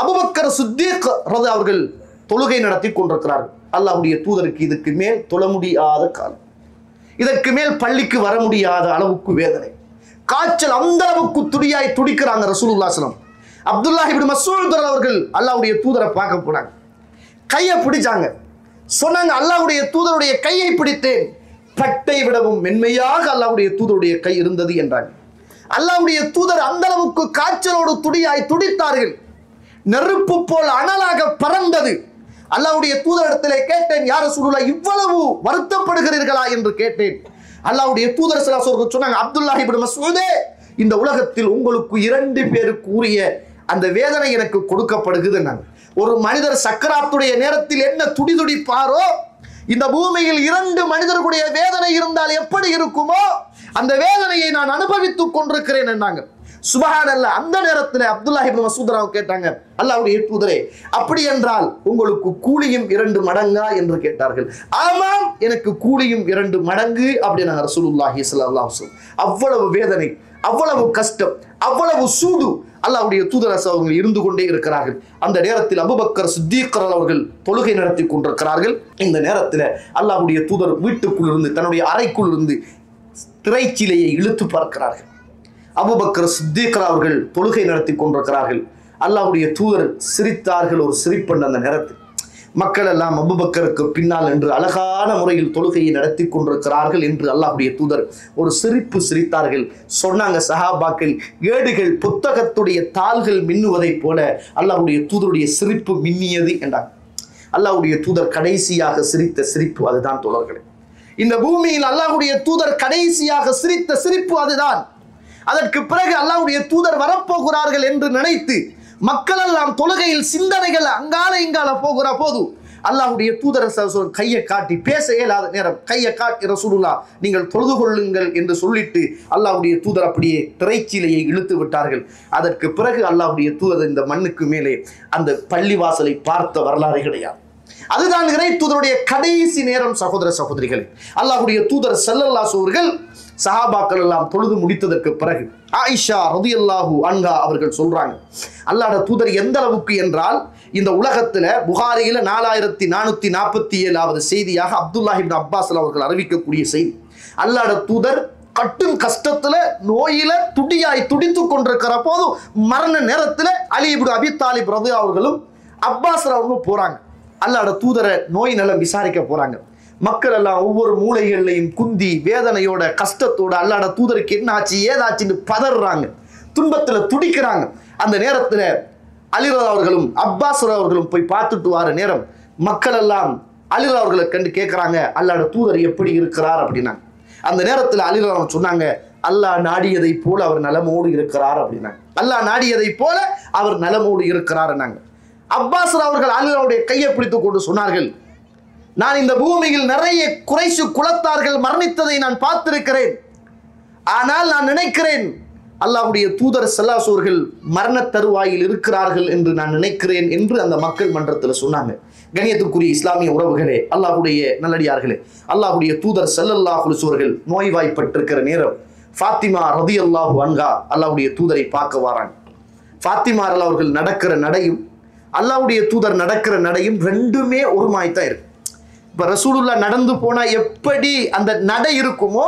அபூபக்கர் சித்தீக் அவர்கள் தொழுகை நடத்தி கொண்டிருக்கிறார்கள். அல்லாஹ்வுடைய தூதருக்கு இதுக்கு மேல் தொழ முடியாத காலம், இதற்கு மேல் பள்ளிக்கு வர முடியாத அளவுக்கு வேதனை, காய்ச்சல், அந்த அளவுக்கு துடியாய் துடிக்கிறாங்க ரசூலுல்லாஹி ஸல்லல்லாஹு அலைஹி வஸல்லம். அப்துல்லாஹ் இப்னு மஸ்ஊத் அவர்கள் அல்லாஹ்வுடைய தூதரை பார்க்க போனாங்க. கையை பிடிச்சாங்க. சொன்னாங்க, அல்லாஹ்வுடைய தூதருடைய கையை பிடித்தேன், பட்டை விடவும் மென்மையாக அல்லாஹ்வுடைய தூதருடைய கை இருந்தது என்றாங்க. அல்லாஹ்வுடைய தூதர் அந்த அளவுக்கு காய்ச்சலோடு துடியாய் துடித்தார்கள். நெருப்பு போல் அனலாக பறந்தது. அல்லாஹ்வுடைய தூதரிடத்திலே கேட்டேன், யா ரசூலுல்லாஹ், இவ்வளவு வருத்தப்படுகிறீர்களா என்று கேட்டேன். அல்லாஹ்வுடைய தூதர் ஸல்லல்லாஹு அலைஹி வஸல்லம் சொன்னாங்க, அப்துல்லாஹ் இப்னு மஸ்ஊதே, இந்த உலகத்தில் உங்களுக்கு 2 பேருக்கு உரிய அந்த வேதனை எனக்கு கொடுக்கப்படுகிறது. ஒரு மனிதர் சக்கராத்துடைய நேரத்தில் என்ன துடிதுடிப்பாரோ, இந்த பூமியில் 2 மனிதர்களுடைய வேதனை இருந்தால் எப்படி இருக்குமோ அந்த வேதனையை நான் அனுபவித்துக் கொண்டிருக்கிறேன் என்றாங்க. சுப்ஹானல்லாஹ். அந்த நேரத்தில் அப்துல்லாஹ் இப்னு மஸ்ஊத் கேட்டாங்க, அல்லாஹ்வுடைய தூதரே, அப்படி என்றால் உங்களுக்கு கூலியும் 2 மடங்கா என்று கேட்டார்கள். ஆமாம், எனக்கு கூலியும் 2 மடங்கு அப்படின்னாங்க ரசூலுல்லாஹி ஸல்லல்லாஹு அலைஹி வஸல்லம். அவ்வளவு வேதனை, அவ்வளவு கஷ்டம், அவ்வளவு சூடு அல்லாஹ்வுடைய தூதர் அவர்கள் இருந்து கொண்டே இருக்கிறார்கள். அந்த நேரத்தில் அபூபக்கர் சித்தீக் அவர்கள் தொழுகை நடத்தி கொண்டிருக்கிறார்கள். இந்த நேரத்தில் அல்லாஹ்வுடைய தூதர் வீட்டுக்குள் இருந்து, தன்னுடைய அறைக்குள் இருந்து திரைச்சீலையை இழுத்து பார்க்கிறார்கள். அபூபக்கர் சித்தீக் அவர்கள் தொழுகை நடத்தி கொண்டிருக்கிறார்கள். அல்லாஹ்வுடைய தூதர் சிரித்தார்கள். ஒரு சிரிப்பெண். அந்த நேரத்தில் மக்கள் எல்லாம் அபூபக்கருக்கு பின்னால் என்று அழகான முறையில் தொழுகையை நடத்தி கொண்டிருக்கிறார்கள் என்று அல்லாஹ்வுடைய தூதர் ஒரு சிரிப்பு சிரித்தார்கள். சொன்னாங்க, சஹாபாக்கள் ஏடுகள் புத்தகத்துடைய தாள்கள் மின்னுவதைப் போல அல்லாஹ்வுடைய தூதருடைய சிரிப்பு மின்னியது என்றார். அல்லாஹ்வுடைய தூதர் கடைசியாக சிரித்த சிரிப்பு அதுதான் தோழர்களே. இந்த பூமியில் அல்லாஹ்வுடைய தூதர் கடைசியாக சிரித்த சிரிப்பு அதுதான். அதற்கு பிறகு அல்லாஹ்வுடைய தூதர் வரப்போகிறார்கள் என்று நினைத்து மக்கள் எல்லாம் தொழுகையில் சிந்தனைகள் அங்கால இங்கால போகிற போது அல்லாஹ்வுடைய தூதர் கையை காட்டி, பேச இயலாத நேரம், கையை காட்டி, ரசூலுல்லாஹ் நீங்கள் தொழுது கொள்ளுங்கள் என்று சொல்லிட்டு அல்லாஹ்வுடைய தூதர் அப்படியே திரைச்சீலையை இழுத்து விட்டார்கள். அதற்கு பிறகு அல்லாஹ்வுடைய தூதர் இந்த மண்ணுக்கு மேலே அந்த பள்ளிவாசலை பார்த்த வரலாறு கிடையாது. அதுதான் இறை தூதருடைய கடைசி நேரம். சகோதர சகோதரிகளே, அல்லாஹ்வுடைய தூதர் ஸல்லல்லாஹு அலைஹி அவர்கள் சஹாபாக்கள் எல்லாம் தொழுது முடித்ததற்கு பிறகு ஆயிஷா ரலியல்லாஹு அன்ஹா அவர்கள் சொல்றாங்க, அல்லாஹ்வுடைய தூதர் எந்த அளவுக்கு என்றால், இந்த உலகத்துல புகாரியில 4447வது செய்தியாக அப்துல்லாஹ் இப்னு அப்பாஸ் அவர்கள் அறிவிக்கக்கூடிய செய்தி, அல்லாஹ்வுடைய தூதர் கட்டும் கஷ்டத்துல நோயில துடியாய் துடித்துக் கொண்டிருக்கிற போது மரண நேரத்துல அலி இப்னு அபி தாலிப் ரலியல்லாஹு அவர்களும் அப்பாஸ் அவர்களும் போறாங்க. அல்லாஹ்வுடைய தூதரை நோய் நலம் விசாரிக்க போறாங்க. மக்கள் எல்லாம் ஒவ்வொரு மூலைகள்லையும் குந்தி வேதனையோட கஷ்டத்தோட அல்லாஹ்வுடைய தூதருக்கு என்ன ஆச்சு ஏதாச்சுன்னு பதறாங்க, துன்பத்துல துடிக்கிறாங்க. அந்த நேரத்துல அலி அவர்களும் அப்பாஸ் அவர்களும் போய் பார்த்துட்டு வர நேரம் மக்கள் எல்லாம் அலி அவர்களை கண்டு கேட்கிறாங்க, அல்லாஹ்வுடைய தூதர் எப்படி இருக்கிறார் அப்படின்னா. அந்த நேரத்தில் அலி அவர்கள் சொன்னாங்க, அல்லாஹ் நாடியதை போல அவர் நலமோடு இருக்கிறார் அப்படின்னாங்க. அல்லாஹ் நாடியதை போல அவர் நலமோடு இருக்கிறார். அப்பாஸ் அவர்கள் அலி அவருடைய கையை பிடித்துக் கொண்டு சொன்னார்கள், நான் இந்த பூமியில் நிறைய குறைஷ் குலத்தார்கள் மரணித்ததை நான் பார்த்திருக்கிறேன். ஆனால் நான் நினைக்கிறேன் அல்லாஹ்வுடைய தூதர் ஸல்லல்லாஹு அலைஹி அவர்கள் மரண தருவாயில் இருக்கிறார்கள் என்று நான் நினைக்கிறேன் என்று அந்த மக்கள் மன்றத்தில் சொன்னாங்க. கண்ணியத்துக்குரிய இஸ்லாமிய உறவுகளே, அல்லாஹ்வுடைய நல்லடியார்களே, அல்லாஹ்வுடைய தூதர் ஸல்லல்லாஹு அலைஹி அவர்கள் நோய்வாய்ப்பட்டிருக்கிற நேரம் ஃபாத்திமா ரலியல்லாஹு அன்ஹா அல்லாஹ்வுடைய தூதரை பார்க்க வராங்க. ஃபாத்திமா அவர்கள் நடக்கிற நடையும் அல்லாஹ்வுடைய தூதர் நடக்கிற நடையும் ரெண்டுமே ஒரு மாதிரி தான் இருக்கு. இப்போ ரசூலுல்லாஹ் நடந்து போனா எப்படி அந்த நடை இருக்குமோ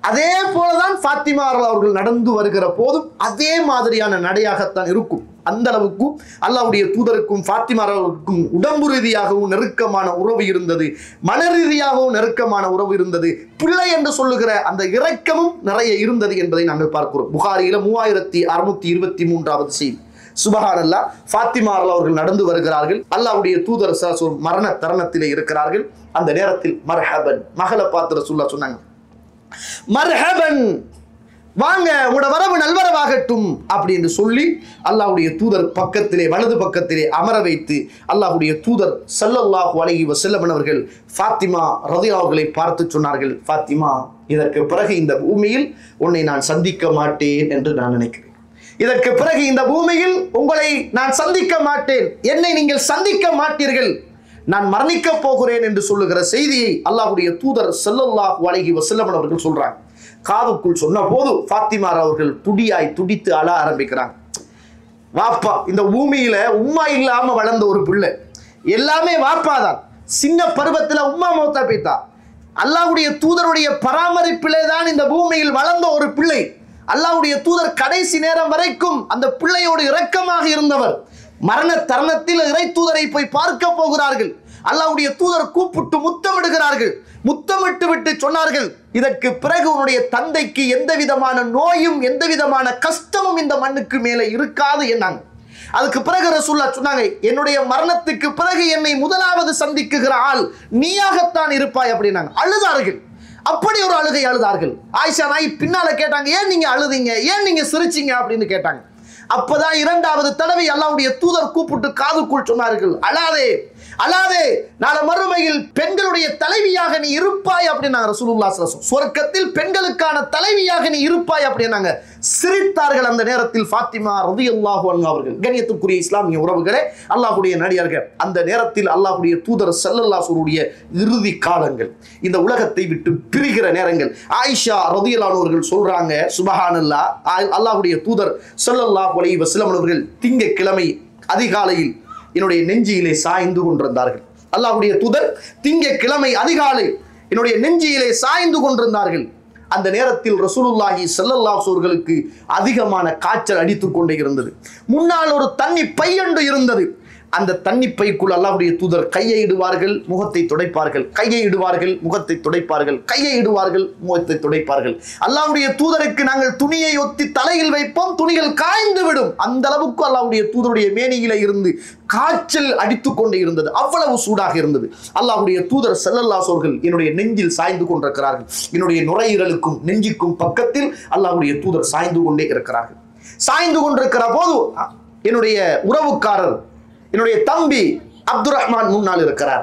அதே போலதான் ஃபாத்திமா அவர்கள் நடந்து வருகிற போதும் அதே மாதிரியான நடையாகத்தான் இருக்கும். அந்த அளவுக்கு அல்லாஹ்வுடைய தூதருக்கும் ஃபாத்திமா அவர்களுக்கும் உடம்பு ரீதியாகவும் நெருக்கமான உறவு இருந்தது, மன ரீதியாகவும் நெருக்கமான உறவு இருந்தது, பிள்ளை என்று சொல்லுகிற அந்த இரக்கமும் நிறைய இருந்தது என்பதை நாங்கள் பார்க்கிறோம். புகாரியில 3623வது செய்தி. சுபஹானல்லாஹ். ஃபாத்திமா அவர்கள் நடந்து வருகிறார்கள். அல்லாஹ்வுடைய தூதர் மரண தருணத்திலே இருக்கிறார்கள். அந்த நேரத்தில் மர்ஹபன், மகளை பார்த்து ரசூலுல்லாஹ் சொன்னாங்க, மர்ஹபன், வாங்க, உங்களோட வரவு நல்வரவாகட்டும் அப்படின்னு சொல்லி அல்லாஹ்வுடைய தூதர் பக்கத்திலே வலது பக்கத்திலே அமர வைத்து அல்லாஹ்வுடைய தூதர் ஸல்லல்லாஹு அலைஹி வஸல்லம் அவர்கள் ஃபாத்திமா ரலியல்லாஹு அவர்களை பார்த்து சொன்னார்கள், ஃபாத்திமா, இதற்கு பிறகு இந்த பூமியில் உன்னை நான் சந்திக்க மாட்டேன் என்று நான் நினைக்கிறேன். இதற்கு பிறகு இந்த பூமியில் உங்களை நான் சந்திக்க மாட்டேன், என்னை நீங்கள் சந்திக்க மாட்டீர்கள். நான் மரணிக்க போகிறேன் என்று சொல்லுகிற செய்தியை அல்லாஹ்வுடைய தூதர் ஸல்லல்லாஹு அலைஹி வஸல்லம் அவர்கள் சொல்றாங்க. காதுக்குள் சொன்ன போது ஃபாத்திமா அவர்கள் துடியாய் துடித்து அழ ஆரம்பிக்கிறாங்க. வாப்பா, இந்த பூமியில உம்மா இல்லாம வளர்ந்த ஒரு பிள்ளை, எல்லாமே வாப்பாதான். சின்ன பருவத்துல உம்மா மௌத்தா போய்த்தா. அல்லாஹ்வுடைய தூதருடைய பராமரிப்பிலே தான் இந்த பூமியில் வளர்ந்த ஒரு பிள்ளை. அல்லாஹ்வுடைய தூதர் கடைசி நேரம் வரைக்கும் அந்த பிள்ளையோடு இரக்கமாக இருந்தவர். மரண தருணத்தில் இறை தூதரை போய் பார்க்க போகிறார்கள். அல்லாஹ்வுடைய தூதர் கூப்பிட்டு முத்தமிடுகிறார்கள். முத்தமிட்டு விட்டு சொன்னார்கள், இதற்கு பிறகு உன்னுடைய தந்தைக்கு எந்த விதமான நோயும் எந்த விதமான கஷ்டமும் இந்த மண்ணுக்கு மேலே இருக்காது என்னாங்க. அதுக்கு பிறகு ரசூலுல்லாஹ் சொன்னாங்க, என்னுடைய மரணத்துக்கு பிறகு என்னை முதலாவது சந்திக்குகிற ஆள் நீயாகத்தான் இருப்பாய் அப்படின்னாங்க. அழுதார்கள். அப்படி ஒரு அழுகை அழுதார்கள். ஆயிஷா நாய் பின்னால கேட்டாங்க, ஏன் நீங்க அழுதீங்க, ஏன் நீங்க சிரிச்சீங்க அப்படின்னு கேட்டாங்க. அப்பதான் இரண்டாவது தடவை அல்லாஹ்வுடைய தூதர் கூப்பிட்டு காதுக்குள் சொன்னார்கள், அழாதே அழாதே, நாளை மறுமையில் பெண்களுடைய தலைவியாக நீ இருப்பாய் அப்படின்னாங்க ரசூலுல்லாஹி ஸல்லல்லாஹு அலைஹி வஸல்லம். சொர்க்கத்தில் பெண்களுக்கான தலைவியாக நீ இருப்பாய் அப்படின்னாங்க. சிரித்தார்கள் அந்த நேரத்தில் ஃபாத்திமா ரலியல்லாஹு அன்ஹா அவர்கள். கண்ணியத்துக்குரிய இஸ்லாமிய உறவுகளே, அல்லாஹ்வுடைய நடிகார்கள், அந்த நேரத்தில் அல்லாஹ்வுடைய தூதர் ஸல்லல்லாஹு அலைஹி வஸல்லம் இறுதி காலங்கள், இந்த உலகத்தை விட்டு பிரிகிற நேரங்கள். ஆயிஷா ரலியல்லாஹு அன்ஹா அவர்கள் சொல்றாங்க, சுப்ஹானல்லாஹ், அல்லாஹ்வுடைய தூதர் ஸல்லல்லாஹு அலைஹி வஸல்லம் அவர்கள் திங்கட்கிழமை அதிகாலையில் என்னுடைய நெஞ்சியிலே சாய்ந்து கொண்டிருந்தார்கள். அல்லாஹ்வுடைய தூதர் திங்கட்கிழமை அதிகாலை என்னுடைய நெஞ்சியிலே சாய்ந்து கொண்டிருந்தார்கள். அந்த நேரத்தில் ரசூலுல்லாஹி ஸல்லல்லாஹு அலைஹி அவர்களுக்கு அதிகமான காய்ச்சல் அடித்துக் கொண்டே இருந்தது. முன்னால் ஒரு தண்ணி பையண்டு இருந்தது. அந்த தண்ணி பைக்குள் அல்லாஹ்வுடைய தூதர் கையை இடுவார்கள், முகத்தை துடைப்பார்கள், கையை இடுவார்கள், முகத்தை துடைப்பார்கள், கையை இடுவார்கள், முகத்தை துடைப்பார்கள். அல்லாஹ்வுடைய தூதருக்கு நாங்கள் துணியை ஒத்தி தலையில் வைப்போம், துணிகள் காய்ந்து விடும். அந்த அளவுக்கு அல்லாஹ்வுடைய தூதருடைய மேனியில இருந்து காய்ச்சல் அடித்துக் கொண்டே இருந்தது. அவ்வளவு சூடாக இருந்தது. அல்லாஹ்வுடைய தூதர் ஸல்லல்லாஹு அலைஹி அவர்கள் என்னுடைய நெஞ்சில் சாய்ந்து கொண்டிருக்கிறார்கள். என்னுடைய நுரையீரலுக்கும் நெஞ்சுக்கும் பக்கத்தில் அல்லாஹ்வுடைய தூதர் சாய்ந்து கொண்டே இருக்கிறார்கள். சாய்ந்து கொண்டிருக்கிற போது என்னுடைய உறவுக்காரர், என்னுடைய தம்பி அப்துர் ரஹ்மான் முன்னால் இருக்கிறார்.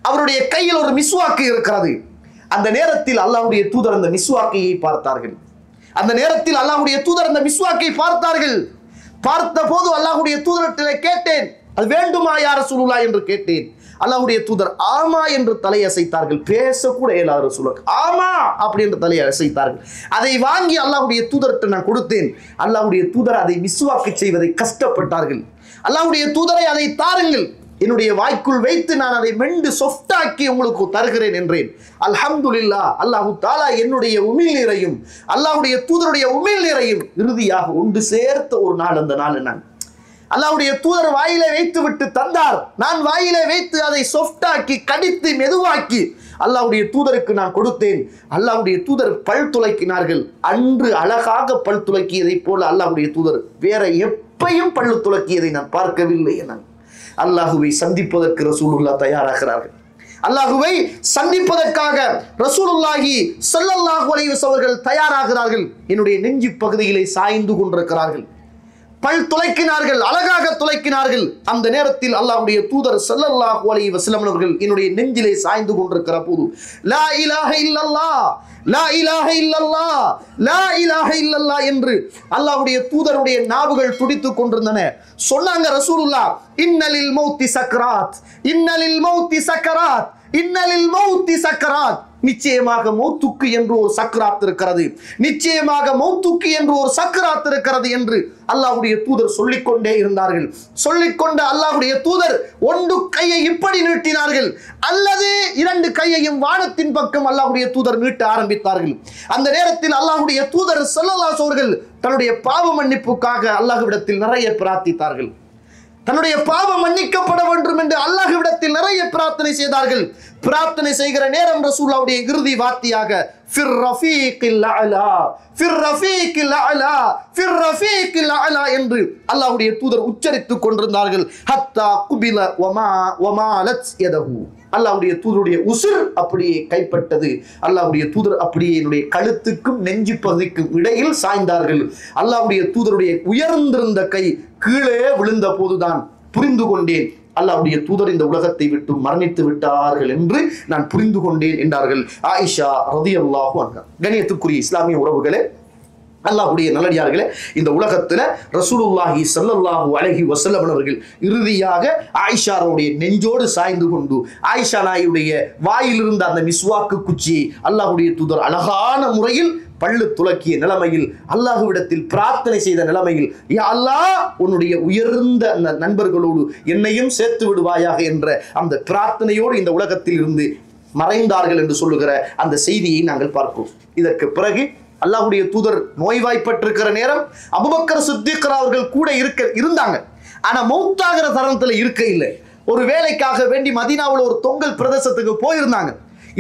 அவருடைய கையில் ஒரு மிஸ்வாக்கு இருக்கிறது. அந்த நேரத்தில் அல்லாஹ்வுடைய தூதர் அந்த மிஸ்வாக்கையை பார்த்தார்கள். அந்த நேரத்தில் அல்லாஹ்வுடைய தூதர் அந்த மிஸ்வாக்கை பார்த்தார்கள். பார்த்த போது அல்லாஹ்வுடைய தூதரிடத்திலே கேட்டேன், அது வேண்டுமா யா ரசூலுல்லாஹ் என்று கேட்டேன். அல்லாஹ்வுடைய தூதர் ஆமா என்று தலையசைத்தார்கள். பேசக்கூட இயலாத ரசூலுல்லாஹ் ஆமா அப்படி என்று தலையை அசைத்தார்கள். அதை வாங்கி அல்லாஹ்வுடைய தூதர்கிட்ட நான் கொடுத்தேன். அல்லாஹ்வுடைய தூதர் அதை மிஸ்வாக்கு செய்வதை கஷ்டப்பட்டார்கள். அல்லாஹ்வுடைய தூதரை அதை தாருங்கள், என்னுடைய வாய்க்குள் வைத்து நான் அதை மெண்டு சொஃப்டாக்கி உங்களுக்கு தருகிறேன் என்றேன். அல்ஹம்துலில்லாஹ், அல்லாஹு தஆலா என்னுடைய உமிழ்நீரையும் அல்லாஹ்வுடைய தூதருடைய உமிழ்நீரையும் இறுதியாக ஒன்று சேர்த்த ஒரு நாள். அந்த நாள் நான் அல்லாஹ்வுடைய தூதர் வாயிலே வைத்து விட்டு தந்தார். நான் வாயிலே வைத்து அதை சொஃப்டாக்கி கடித்து மெதுவாக்கி அல்லாஹ்வுடைய தூதருக்கு நான் கொடுத்தேன். அல்லாஹ்வுடைய தூதர் பல் துளைக்கினார்கள். அன்று அழகாக பல் துளைக்கியதை போல அல்லாஹ்வுடைய தூதர் வேற எப்பையும் பல்லு துளக்கியதை நான் பார்க்கவில்லை என அல்லாஹுவை சந்திப்பதற்கு ரசூலுல்லாஹ் தயாராகிறார்கள். அல்லாஹுவை சந்திப்பதற்காக ரசூலுல்லாஹி ஸல்லல்லாஹு அலைஹி வஸல்லம் அவர்கள் தயாராகிறார்கள். என்னுடைய நெஞ்சு பகுதியிலே சாய்ந்து கொண்டிருக்கிறார்கள். பல் துளைக்கினார்கள், அழகாக துளைக்கினார்கள். அந்த நேரத்தில் அல்லாஹ்வுடைய தூதர் ஸல்லல்லாஹு அலைஹி வஸல்லம் அவர்கள் என்னுடைய நெஞ்சிலே சாய்ந்து கொண்டிருக்கிற போது லா இலாஹ இல்லல்லாஹ், லா இலாஹ இல்லல்லாஹ், லா இலாஹ இல்லல்லாஹ் என்று அல்லாஹ்வுடைய தூதருடைய நாவுகள் துடித்துக் கொண்டிருந்தன. சொன்னாங்க ரசூலுல்லாஹ், இன்னலில் மௌத்தி சக்ராத், இன்னலில் மௌத்தி சக்கராத், இன்னலில் மௌத்தி சக்கராத். நிச்சயமாக மௌத்துக்கு என்று ஒரு சக்கராத் இருக்கிறது, நிச்சயமாக மௌத்துக்கு என்று ஒரு சக்கராத் இருக்கிறது என்று அல்லாஹ்வுடைய தூதர் சொல்லிக்கொண்டே இருந்தார்கள். சொல்லிக்கொண்ட அல்லாஹ்வுடைய தூதர் ஒன்று கையை இப்படி நீட்டினார்கள், அல்லது இரண்டு கையையும் வானத்தின் பக்கம் அல்லாஹ்வுடைய தூதர் நீட்ட ஆரம்பித்தார்கள். அந்த நேரத்தில் அல்லாஹ்வுடைய தூதர் ஸல்லல்லாஹு அலைஹி அவர்கள் தன்னுடைய பாவ மன்னிப்புக்காக அல்லாஹ்விடத்தில் நிறைய பிரார்த்தித்தார்கள். தன்னுடைய பாவம் மன்னிக்கப்பட வேண்டும் என்று அல்லாஹ்விடத்தில் நிறைய பிரார்த்தனை செய்தார்கள். பிரார்த்தனை செய்கிற நேரம் ரசூலுல்லாஹ்வுடைய இறுதி வார்த்தையாக ஃபிர் ரஃபீகில் அலா, ஃபிர் ரஃபீகில் அலா, ஃபிர் ரஃபீகில் அலா என்று அல்லாஹ்வுடைய தூதர் உச்சரித்துக் கொண்டிருந்தார்கள். ஹத்தா குபில வமாலத் யதஹு. அல்லாஹ்வுடைய தூதருடைய உசுர் அப்படியே கைப்பட்டது. அல்லாஹ்வுடைய தூதர் அப்படியே என்னுடைய கழுத்துக்கும் நெஞ்சு பகுதிக்கும் இடையில் சாய்ந்தார்கள். அல்லாஹ்வுடைய தூதருடைய உயர்ந்திருந்த கை கீழே விழுந்த போதுதான் புரிந்து கொண்டேன், அல்லாஹ்வுடைய தூதர் இந்த உலகத்தை விட்டு மரணித்து விட்டார்கள் என்று நான் புரிந்து கொண்டேன் என்றார்கள் ஆயிஷா ரலியல்லாஹு அன்ஹா. கண்ணியத்துக்குரிய இஸ்லாமிய உறவுகளே, அல்லாஹ்வுடைய நல்லடியார்களே, இந்த உலகத்துல ரசூலுல்லாஹி ஸல்லல்லாஹு அலைஹி வஸல்லம் அவர்கள் இறுதியாக ஆயிஷாவுடைய நெஞ்சோடு சாய்ந்து கொண்டு ஆயிஷா நாயுடைய வாயிலிருந்த அந்த மிஸ்வாக்கு குச்சியை அல்லாஹ்வுடைய தூதர் அழகான முறையில் பள்ளு துலக்கிய நிலைமையில் அல்லாஹ்விடத்தில் பிரார்த்தனை செய்த நிலைமையில், யா அல்லாஹ், உன்னுடைய உயர்ந்த அந்த நண்பர்களோடு என்னையும் சேர்த்து விடுவாயாக என்ற அந்த பிரார்த்தனையோடு இந்த உலகத்தில் இருந்து மறைந்தார்கள் என்று சொல்லுகிற அந்த செய்தியை நாங்கள் பார்க்கிறோம். இதற்கு பிறகு அல்லாஹ்வுடைய தூதர் நோய்வாய்ப்பட்டிருக்கிற நேரம் அபூபக்கர் சித்திக் அவர்கள் கூட இருந்தாங்க. ஆனா மௌத்தாகிற தருணத்துல இருக்க இல்லை. ஒரு வேலைக்காக வேண்டி மதீனாவுல ஒரு தொங்கல் பிரதேசத்துக்கு போயிருந்தாங்க.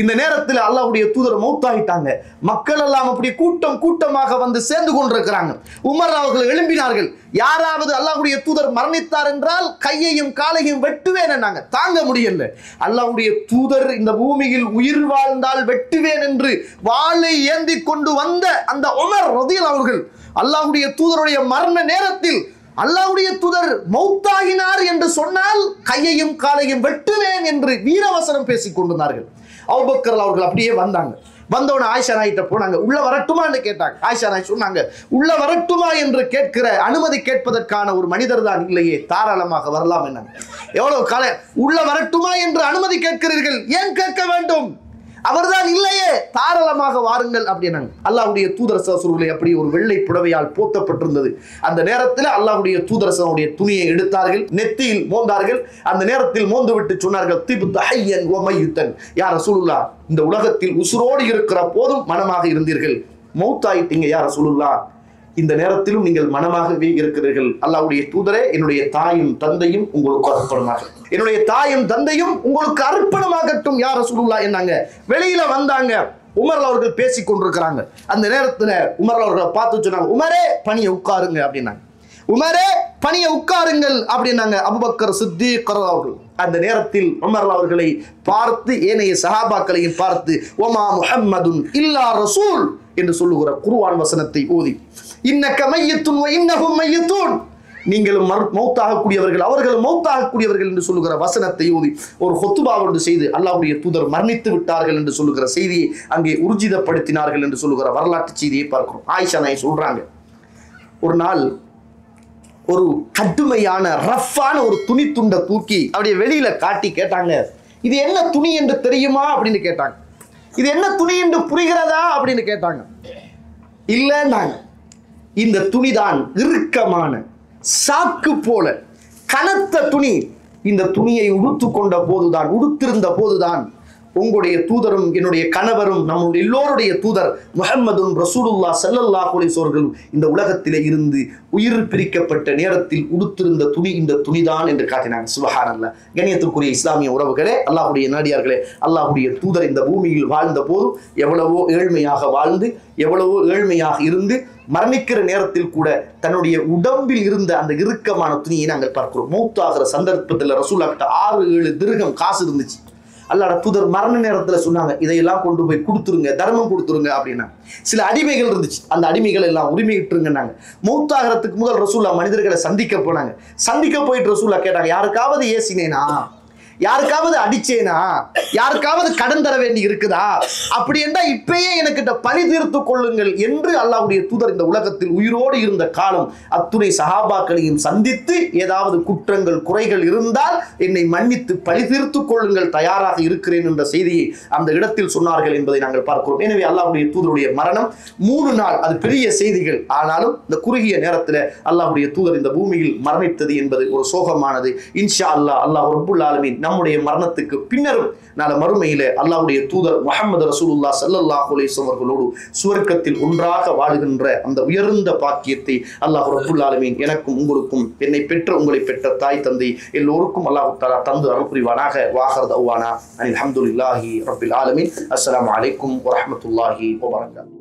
இந்த நேரத்தில் அல்லாஹ்வுடைய தூதர் மௌத்தாகிட்டாங்க. மக்கள் எல்லாம் அப்படி கூட்டம் கூட்டமாக வந்து சேர்ந்து கொண்டிருக்கிறாங்க. உமர் அவர்கள் எழும்பினார்கள். யாராவது அல்லாஹ்வுடைய தூதர் மரணித்தார் என்றால் கையையும் காலையும் வெட்டுவேன் என்னாங்க. தாங்க முடியல. அல்லாஹ்வுடைய தூதர் இந்த பூமியில் உயிர் வாழ்ந்தால் வெட்டுவேன் என்று வாளை ஏந்தி கொண்டு வந்த அந்த உமர் ரலியல்லாஹு அவர்கள் அல்லாஹ்வுடைய தூதருடைய மரண நேரத்தில் அல்லாஹ்வுடைய தூதர் மௌத்தாகினார் என்று சொன்னால் கையையும் காலையும் வெட்டுவேன் என்று வீரவசனம் பேசிக் கொண்டிருந்தார்கள். அபூபக்கர் அவர்கள் அப்படியே வந்தாங்க. வந்தவன ஆயிஷா நாயிட்ட போனாங்க. உள்ள வரட்டுமா என்று கேட்டாங்க. ஆயிஷா நாய் சொன்னாங்க, உள்ள வரட்டுமா என்று கேட்கிற அனுமதி கேட்பதற்கான ஒரு மனிதர் தான் இல்லையே, தாராளமாக வரலாம் என்ன. எவ்வளவு கால உள்ள வரட்டுமா என்று அனுமதி கேட்கிறீர்கள், ஏன் கேட்க வேண்டும்? அவர்தான் இல்லையே, தாராளமாக வாருங்கள் அப்படின்னாங்க. அல்லாஹ்வுடைய தூதரசர்களுடைய அப்படி ஒரு வெள்ளை புடவையால் போத்தப்பட்டிருந்தது. அந்த நேரத்தில் அல்லாஹ்வுடைய தூதரசனுடைய துணியை எடுத்தார்கள், நெத்தியில் மோந்தார்கள். அந்த நேரத்தில் மோந்து விட்டு சொன்னார்கள், திபுத்த ஹய்யன் வ மய்யித்தன், யா ரசூலுல்லாஹ், இந்த உலகத்தில் உசுரோடு இருக்கிற போதும் மனமாக இருந்தீர்கள், மௌத்தாயிட்டீங்க யா ரசூலுல்லாஹ், இந்த நேரத்திலும் நீங்கள் மனமாகவே இருக்கிறீர்கள். அல்லாஹ்வுடைய தூதரே, என்னுடைய தாயும் தந்தையும் உங்களுக்கு அர்ப்பணமாகட்டும், என்னுடைய தாயும் தந்தையும் உங்களுக்கு அர்ப்பணமாகட்டும் யா ரசூலுல்லாஹ் என்னாங்க. வெளியில வந்தாங்க. உமர் அவர்கள் பேசிக் கொண்டிருக்கிறாங்க. அந்த நேரத்துல உமர் அவர்களை பார்த்து சொன்னாங்க, உமரே பணியை உட்காருங்க அப்படின்னாங்க. உமரே பணியை உட்காருங்கள் அப்படின்னாங்க அபூபக்கர் சித்திக் அவர்கள். அந்த நேரத்தில் உமர் அவர்களை பார்த்து ஏனைய சஹாபாக்களையும் பார்த்து, ஒமா முஹம்மதுன் இல்லா ரசூல் என்று சொல்லுகிற குர்ஆன் வசனத்தை ஓதி, இன்னக மையத்துன் வ இன்னஹும் மையத்துன், நீங்களும் மௌத்தாகக்கூடியவர்கள் அவர்களும் மௌத்தாகக்கூடியவர்கள் என்று சொல்லுகிற வசனத்தை ஓதி ஒரு ஹுத்பாவோடு செய்து அல்லாஹ்வுடைய தூதர் மரணித்து விட்டார்கள் என்று சொல்லுகிற செய்தியை அங்கே உறுதிப்படுத்தினார்கள் என்று சொல்லுகிற வரலாற்று செய்தியை பார்க்கிறோம். ஆயிஷா நாய் சொல்றாங்க, ஒரு நாள் ஒரு கடுமையான ரஃப்பான ஒரு துணி துண்டை தூக்கி அப்படியே வெளியில காட்டி கேட்டாங்க, இது என்ன துணி என்று தெரியுமா அப்படின்னு கேட்டாங்க. இது என்ன துணி என்று புரிகிறதா அப்படின்னு கேட்டாங்க. இல்லைன்னாங்க. இந்த துணிதான் இறுக்கமான சாக்கு போல கனத்த துணி. இந்த துணியை உடுத்திருந்த போதுதான் உங்களுடைய தூதரும் என்னுடைய கணவரும் நம்முடைய எல்லோருடைய தூதர் முஹம்மதுன் ரசூலுல்லாஹ் ஸல்லல்லாஹு அலைஹி வஸல்லம் இந்த உலகத்திலே இருந்து உயிர் பிரிக்கப்பட்ட நேரத்தில் உடுத்திருந்த துணி இந்த துணிதான் என்று காட்டினாங்க. சுப்ஹானல்லாஹ். கண்ணியத்திற்குரிய இஸ்லாமிய உறவுகளே, அல்லாஹ்வுடைய நாடியார்களே, அல்லாஹ்வுடைய தூதர் இந்த பூமியில் வாழ்ந்த போது எவ்வளவோ ஏழ்மையாக வாழ்ந்து எவ்வளவோ ஏழ்மையாக இருந்து மரணிக்கிற நேரத்தில் கூட தன்னுடைய உடம்பில் இருந்த அந்த இறுக்கமான துணியை நாங்கள் பார்க்கிறோம். மௌத்தாகிற சந்தர்ப்பத்தில் ரசூலுல்லாஹ் கிட்ட 6-7 திர்ஹம் காசு இருந்துச்சு. அல்லாஹ்வுடைய தூதர் மரண நேரத்தில் சொன்னாங்க, இதையெல்லாம் கொண்டு போய் கொடுத்துருங்க, தர்மம் கொடுத்துருங்க அப்படின்னா. சில அடிமைகள் இருந்துச்சு, அந்த அடிமைகள் எல்லாம் உரிமையிட்டுருங்கன்னாங்க. மௌத்தாகிறதுக்கு முதல் ரசூலுல்லாஹ் மனிதர்களை சந்திக்க போனாங்க. சந்திக்க போயிட்டு ரசூலுல்லாஹ் கேட்டாங்க, யாருக்காவது ஏசினேனா, யாருக்காவது அடிச்சேனா, யாருக்காவது கடன் தர வேண்டி இருக்குதா, அப்படி என்றால் இப்பயே எனக்கிட்ட பழி தீர்த்து கொள்ளுங்கள் என்று அல்லாஹ்வுடைய தூதர் இந்த உலகத்தில் உயிரோடு இருந்த காலம் அத்துணை சஹாபாக்களையும் சந்தித்து ஏதாவது குற்றங்கள் குறைகள் இருந்தால் என்னை மன்னித்து பழி தீர்த்து கொள்ளுங்கள், தயாராக இருக்கிறேன் என்ற செய்தியை அந்த இடத்தில் சொன்னார்கள் என்பதை நாங்கள் பார்க்கிறோம். எனவே அல்லாஹ்வுடைய தூதருடைய மரணம் 3 நாள், அது பெரிய செய்திகள். ஆனாலும் இந்த குறுகிய நேரத்தில் அல்லாஹ்வுடைய தூதர் இந்த பூமியில் மரணித்தது என்பது ஒரு சோகமானது. இன்ஷா அல்லாஹ், அல்லாஹ் ரப்புல் ஆலமீன் நம்முடைய மரணத்துக்கு பின்னரும் நாளை மறுமையில அல்லாஹ்வுடைய தூதர் முஹம்மது ரசூலுல்லாஹ் ஸல்லல்லாஹு அலைஹி வஸல்லம் அவர்களோடு சுவர்க்கத்தில் ஒன்றாக வாழுகின்ற அந்த உயர்ந்த பாக்கியத்தை அல்லாஹ் ரப்புல் ஆலமீன் எனக்கும் உங்களுக்கும் என்னை பெற்ற உங்களை பெற்ற தாய் தந்தை எல்லோருக்கும் அல்லாஹ் தஆலா தந்து அருள் புரிவானாக. வாஹர் தஅவானா அல்ஹம்துலில்லாஹி ரப்பில் ஆலமீன். அஸ்ஸலாமு அலைக்கும் வ ரஹ்மத்துல்லாஹி வ பரகாத்துஹு.